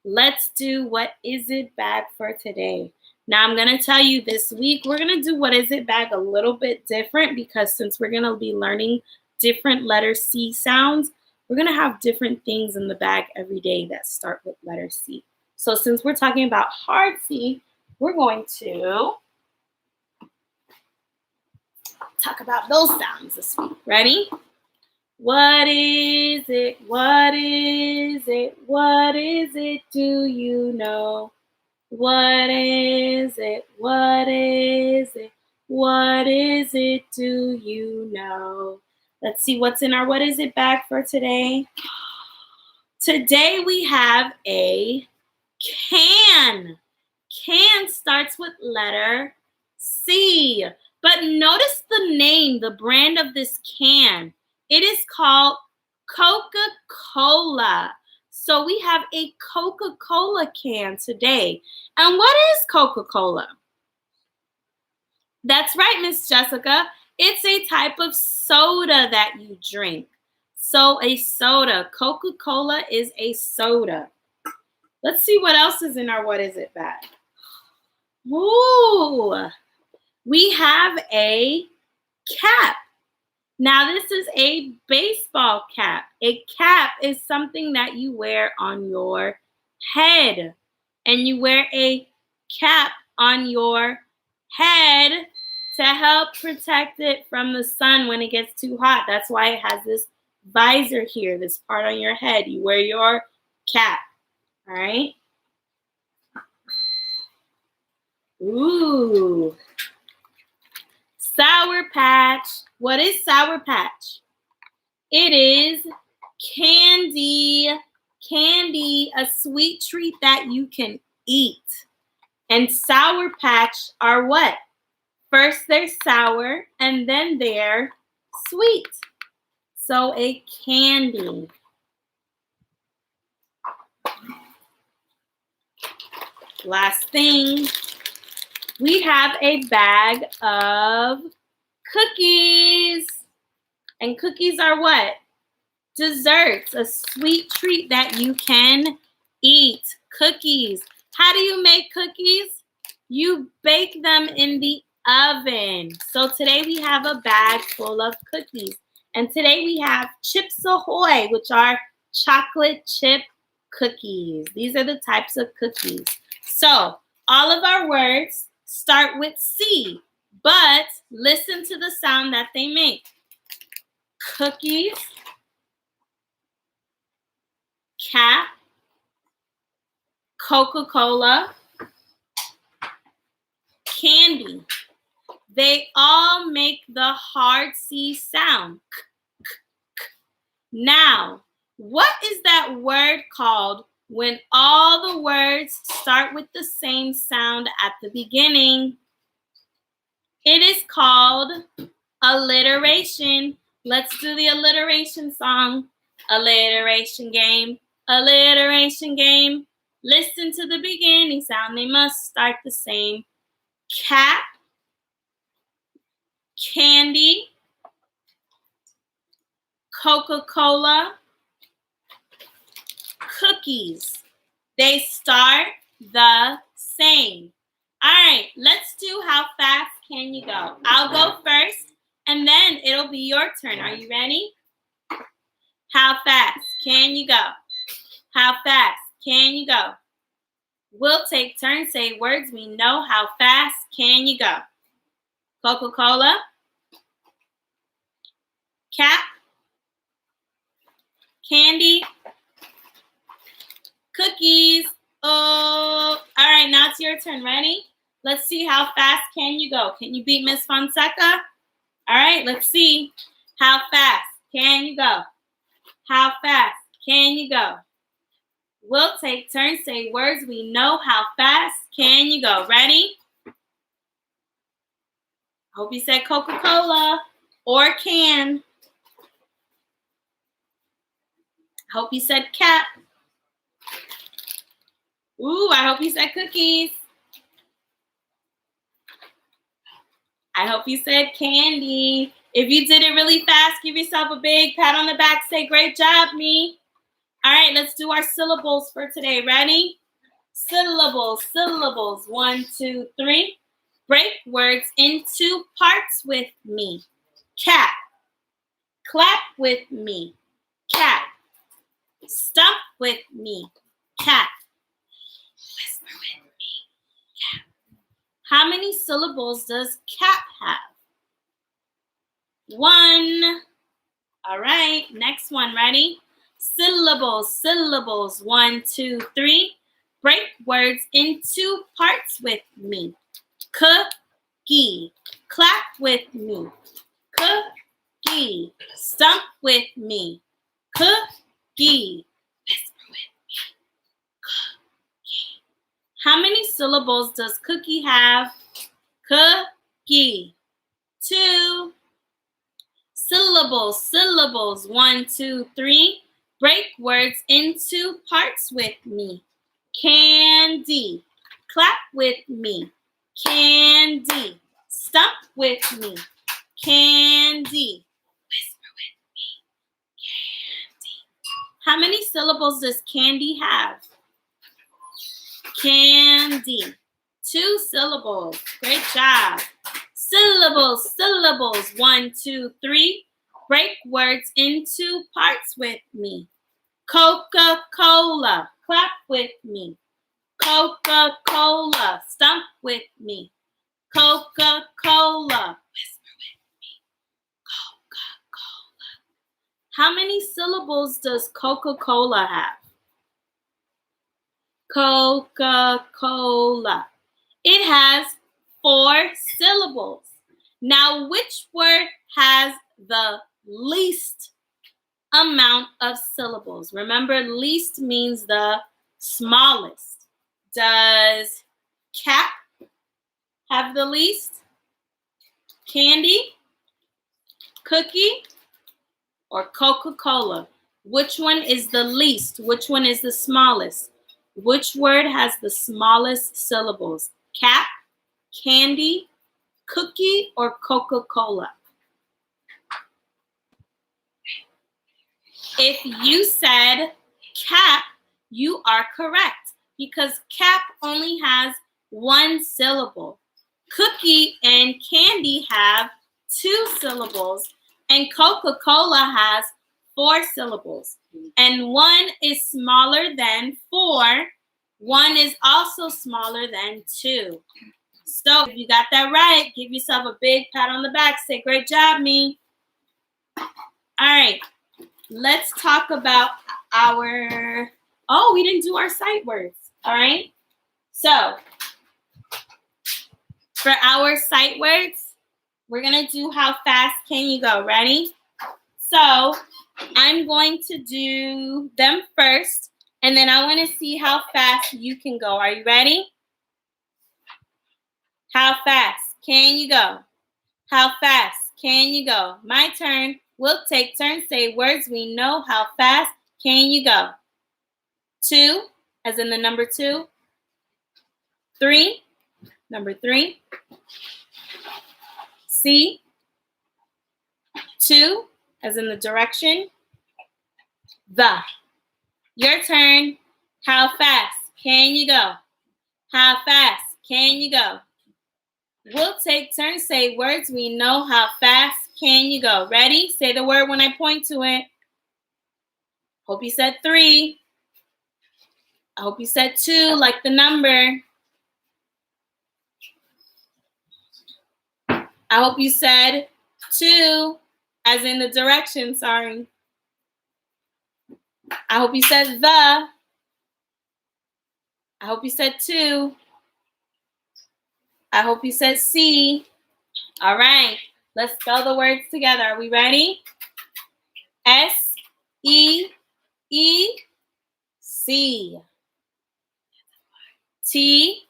Let's do what is it bag for today. Now, I'm going to tell you this week, we're going to do what is it bag a little bit different, because since we're going to be learning different letter C sounds, we're going to have different things in the bag every day that start with letter C. So since we're talking about hard C, we're going to talk about those sounds this week. Ready? What is it? What is it? What is it? Do you know? What is it? What is it? What is it? Do you know? Let's see what's in our what is it bag for today. Today we have a can. Can starts with letter C. But notice the name, the brand of this can. It is called Coca-Cola. So we have a Coca-Cola can today. And what is Coca-Cola? That's right, Miss Jessica. It's a type of soda that you drink. So a soda. Coca-Cola is a soda. Let's see what else is in our what is it bag. Ooh, we have a cap. Now this is a baseball cap. A cap is something that you wear on your head. And you wear a cap on your head to help protect it from the sun when it gets too hot. That's why it has this visor here, this part on your head. You wear your cap, all right? Ooh. Sour Patch. What is Sour Patch? It is candy. Candy, a sweet treat that you can eat. And Sour Patch are what? First they're sour and then they're sweet. So a candy. Last thing, we have a bag of cookies. And cookies are what? Desserts, a sweet treat that you can eat. Cookies. How do you make cookies? You bake them in the oven. So today we have a bag full of cookies. And today we have Chips Ahoy, which are chocolate chip cookies. These are the types of cookies. So all of our words start with C, but listen to the sound that they make. Cookies, cat, Coca-Cola, candy. They all make the hard C sound. Now, what is that word called when all the words start with the same sound at the beginning? It is called alliteration. Let's do the alliteration song. Alliteration game, alliteration game. Listen to the beginning sound. They must start the same. Cat, candy, Coca-Cola, cookies. They start the same. All right, let's do how fast can you go? I'll go first, and then it'll be your turn. Are you ready? How fast can you go? How fast can you go? We'll take turns, say words we know. How fast can you go? Coca-Cola, cat, candy, cookies. Oh, all right, now it's your turn. Ready? Let's see how fast can you go. Can you beat Miss Fonseca? All right, let's see. How fast can you go? How fast can you go? We'll take turns, say words we know. How fast can you go? Ready? Hope you said Coca-Cola or can. Hope you said cat. Ooh, I hope you said cookies. I hope you said candy. If you did it really fast, give yourself a big pat on the back. Say, great job, me. All right, let's do our syllables for today. Ready? Syllables, syllables. 1, 2, 3. Break words into parts with me. Cat. Clap with me. Cat. Stump with me. Cat. Whisper with me. Cat. How many syllables does cat have? 1. All right, next one. Ready? Syllables, syllables. 1, 2, 3. Break words into parts with me. Cookie. Clap with me. Cookie. Stump with me. Cookie. Whisper with me. Cookie. How many syllables does cookie have? Cookie. 2. Syllables, syllables. 1, 2, 3. Break words into parts with me. Candy. Clap with me. Candy. Stump with me. Candy. Whisper with me. Candy. How many syllables does candy have? Candy. 2 syllables. Great job. Syllables, syllables. 1, 2, 3. Break words into parts with me. Coca-Cola. Clap with me. Coca-Cola. Stump with me. Coca-Cola. Whisper with me. Coca-Cola. How many syllables does Coca-Cola have? Coca-Cola. It has 4 syllables. Now, which word has the least amount of syllables? Remember, least means the smallest. Does cap have the least? Candy, cookie, or Coca-Cola? Which one is the least? Which one is the smallest? Which word has the smallest syllables? Cap, candy, cookie, or Coca-Cola? If you said cap, you are correct because cap only has 1 syllable. Cookie and candy have 2 syllables, and Coca-Cola has 4 syllables. And 1 is smaller than 4. 1 is also smaller than 2. So if you got that right, give yourself a big pat on the back. Say, great job, me. All right, let's talk about we didn't do our sight words. All right, so for our sight words, we're going to do how fast can you go. Ready? So I'm going to do them first, and then I want to see how fast you can go. Are you ready? How fast can you go? How fast can you go? My turn. We'll take turns. Say words we know. How fast can you go? 2, as in the number 2. 3, number 3. C, 2, as in the direction. The. Your turn. How fast can you go? How fast can you go? We'll take turns. Say words we know. How fast can you go? Ready? Say the word when I point to it. Hope you said 3. I hope you said 2, like the number. I hope you said 2, as in the direction, sorry. I hope you said the. I hope you said 2. I hope you said C. All right, let's spell the words together. Are we ready? S-E-E-C. T-H-E,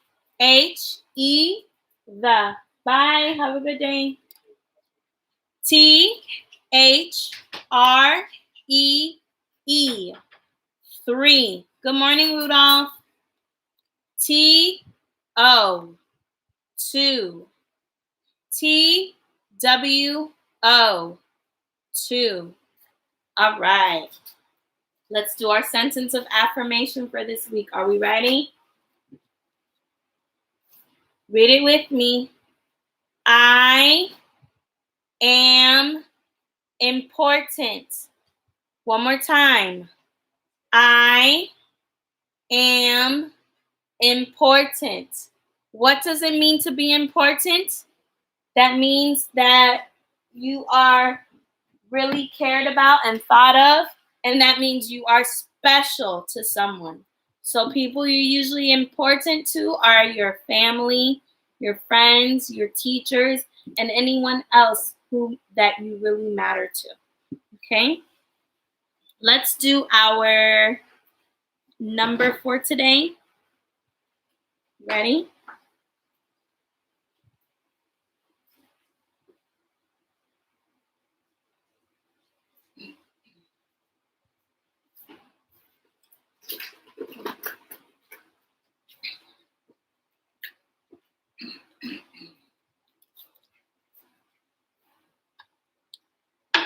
the. Bye, have a good day. T-H-R-E-E, 3. Good morning, Rudolph. T-O, 2. T-W-O, 2. All right. Let's do our sentence of affirmation for this week. Are we ready? Read it with me. I am important. One more time. I am important. What does it mean to be important? That means that you are really cared about and thought of, and that means you are special to someone. So people you're usually important to are your family, your friends, your teachers, and anyone else that you really matter to. Okay? Let's do our number for today. Ready?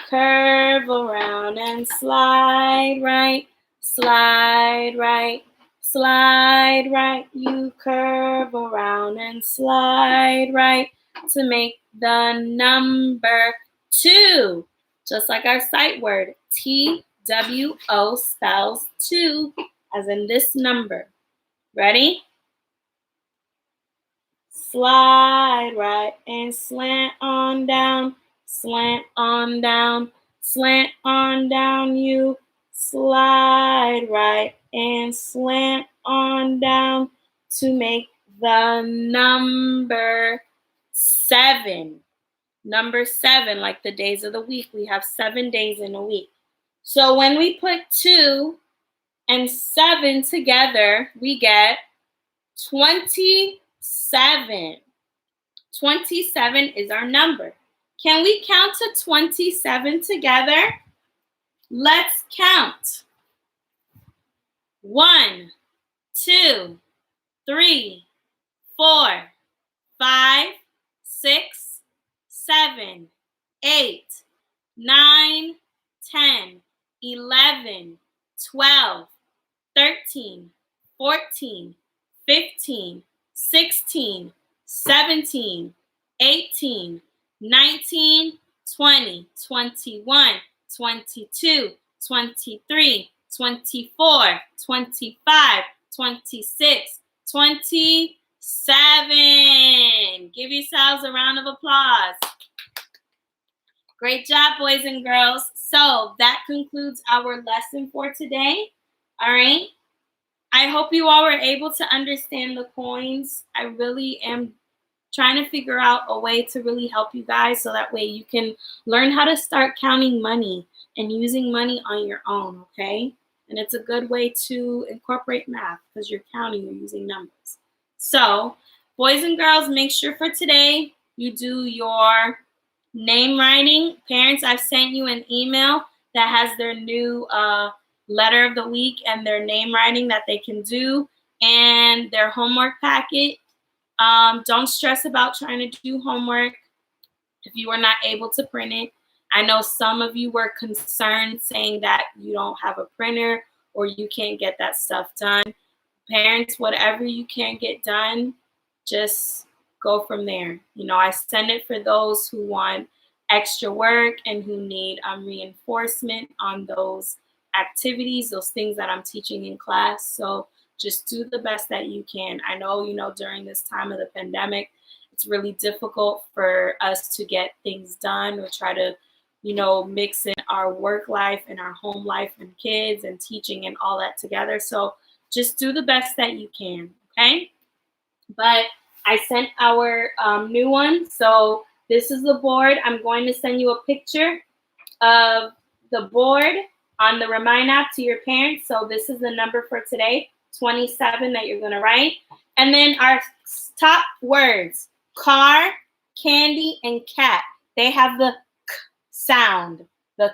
Curve around and slide right, slide right, slide right. You curve around and slide right to make the number 2. Just like our sight word, T-W-O spells 2, as in this number. Ready? Slide right and slant on down. Slant on down, slant on down, you slide right and slant on down to make the number 7. Number 7, like the days of the week. We have 7 days in a week. So when we put 2 and 7 together, we get 27. 27 is our number. Can we count to 27 together? Let's count. 1, 2, 3, 4, 5, 6, 7, 8, 9, 10, 11, 12, 13, 14, 15, 16, 17, 18, 19, 20, 21, 22, 23, 24, 25, 26, 27. Give yourselves a round of applause. Great job, boys and girls. So that concludes our lesson for today. All right. I hope you all were able to understand the coins. I really am trying to figure out a way to really help you guys so that way you can learn how to start counting money and using money on your own, okay? And it's a good way to incorporate math because you're counting, you're using numbers. So, boys and girls, make sure for today you do your name writing. Parents, I've sent you an email that has their new letter of the week and their name writing that they can do and their homework packet. Don't stress about trying to do homework if you are not able to print it. I know some of you were concerned saying that you don't have a printer or you can't get that stuff done. Parents, whatever you can get done, just go from there. You know, I send it for those who want extra work and who need reinforcement on those activities, those things that I'm teaching in class. So just do the best that you can. I know, during this time of the pandemic, it's really difficult for us to get things done or try to, mix in our work life and our home life and kids and teaching and all that together. So just do the best that you can, okay? But I sent our new one. So this is the board. I'm going to send you a picture of the board on the Remind app to your parents. So this is the number for today, 27, that you're going to write. And then our top words, car, candy, and cat. They have the k sound, that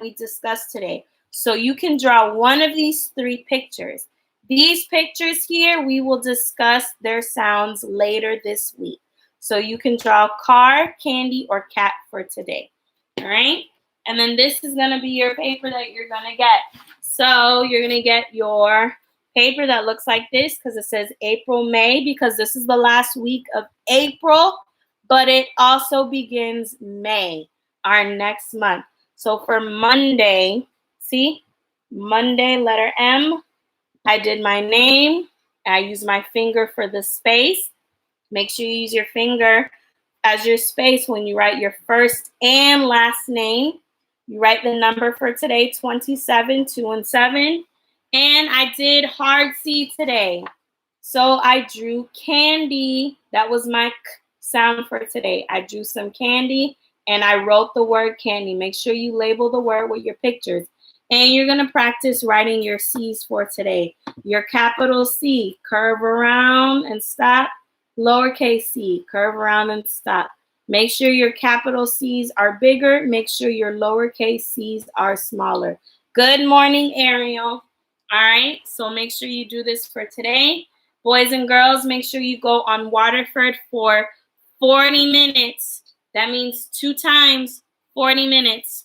we discussed today. So you can draw one of these three pictures. These pictures here, we will discuss their sounds later this week. So you can draw car, candy, or cat for today. All right? And then this is going to be your paper that you're going to get. So you're going to get your paper that looks like this because it says April, May, because this is the last week of April, but it also begins May, our next month. So for Monday, see, Monday, letter M, I did my name. I use my finger for the space. Make sure you use your finger as your space when you write your first and last name. You write the number for today, 27, 2 and 7. And I did hard C today. So I drew candy. That was my k sound for today. I drew some candy and I wrote the word candy. Make sure you label the word with your pictures. And you're going to practice writing your C's for today. Your capital C, curve around and stop. Lowercase c, curve around and stop. Make sure your capital C's are bigger. Make sure your lowercase c's are smaller. Good morning, Ariel. All right, so make sure you do this for today. Boys and girls, make sure you go on Waterford for 40 minutes. That means 2 times 40 minutes.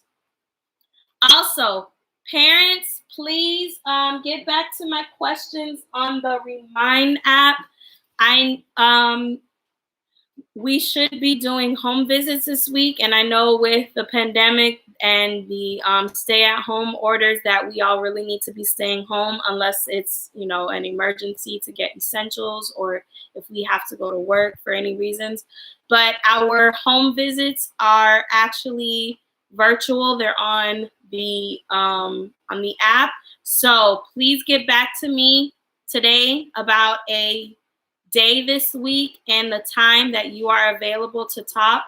Also, parents, please get back to my questions on the Remind app. We should be doing home visits this week, and I know with the pandemic and the stay-at-home orders that we all really need to be staying home unless it's, an emergency to get essentials or if we have to go to work for any reasons. But our home visits are actually virtual. They're on the app. So please get back to me today about a day this week and the time that you are available to talk.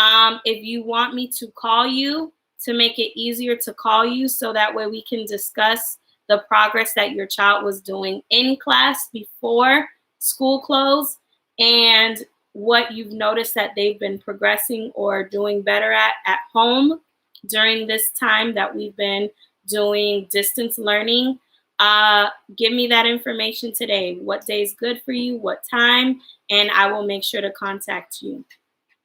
If you want me to call you, to make it easier to call you so that way we can discuss the progress that your child was doing in class before school closed and what you've noticed that they've been progressing or doing better at home during this time that we've been doing distance learning. Give me that information today. What day is good for you? What time? And I will make sure to contact you.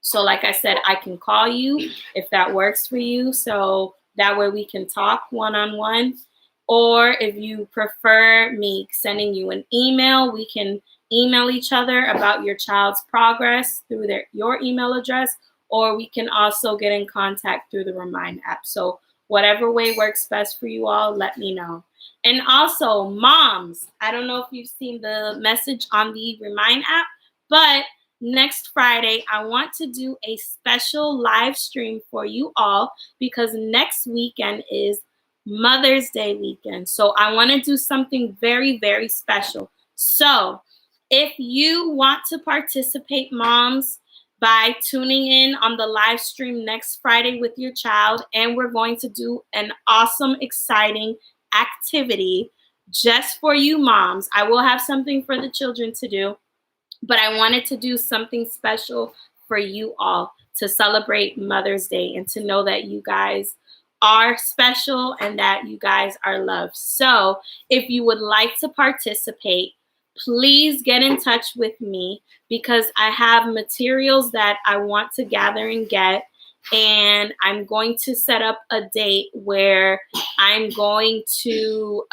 So like I said, I can call you if that works for you. So that way we can talk one-on-one. Or if you prefer me sending you an email, we can email each other about your child's progress through your email address, or we can also get in contact through the Remind app. So whatever way works best for you all, let me know. And also, moms, I don't know if you've seen the message on the Remind app, but next Friday, I want to do a special live stream for you all because next weekend is Mother's Day weekend. So I want to do something very, very special. So if you want to participate, moms, by tuning in on the live stream next Friday with your child, and we're going to do an awesome, exciting activity just for you moms. I will have something for the children to do, but I wanted to do something special for you all to celebrate Mother's Day and to know that you guys are special and that you guys are loved. So if you would like to participate, please get in touch with me because I have materials that I want to gather and get. And I'm going to set up a date where I'm going to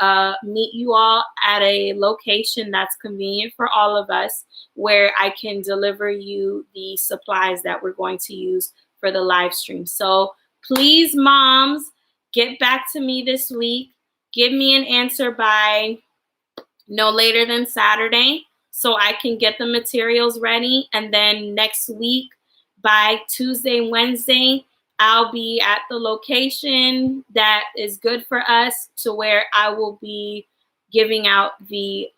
meet you all at a location that's convenient for all of us, where I can deliver you the supplies that we're going to use for the live stream. So please, moms, get back to me this week. Give me an answer by no later than Saturday so I can get the materials ready. And then next week, by Tuesday, Wednesday, I'll be at the location that is good for us to where I will be giving out the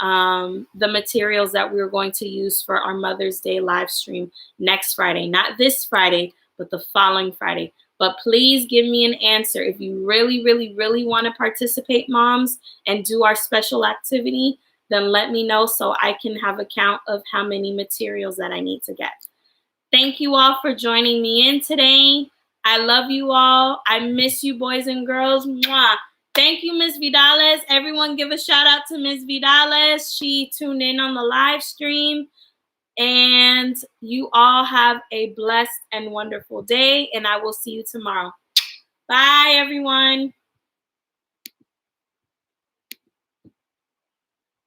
materials that we're going to use for our Mother's Day live stream next Friday. Not this Friday, but the following Friday. But please give me an answer. If you really, really, really want to participate, moms, and do our special activity, then let me know so I can have a count of how many materials that I need to get. Thank you all for joining me in today. I love you all. I miss you, boys and girls. Mwah. Thank you, Ms. Vidales. Everyone give a shout out to Ms. Vidales. She tuned in on the live stream. And you all have a blessed and wonderful day. And I will see you tomorrow. Bye, everyone.